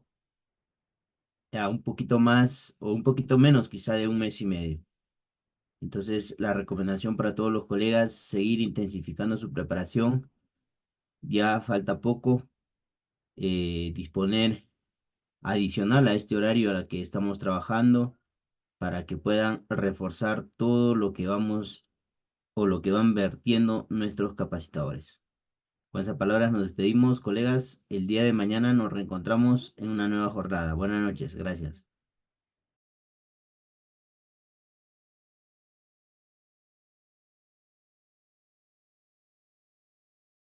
a un poquito más o un poquito menos, quizá de un mes y medio. Entonces, la recomendación para todos los colegas, seguir intensificando su preparación. Ya falta poco, disponer adicional a este horario a la que estamos trabajando para que puedan reforzar todo lo que vamos o lo que van vertiendo nuestros capacitadores. Con esas palabras nos despedimos, colegas. El día de mañana nos reencontramos en una nueva jornada. Buenas noches, gracias.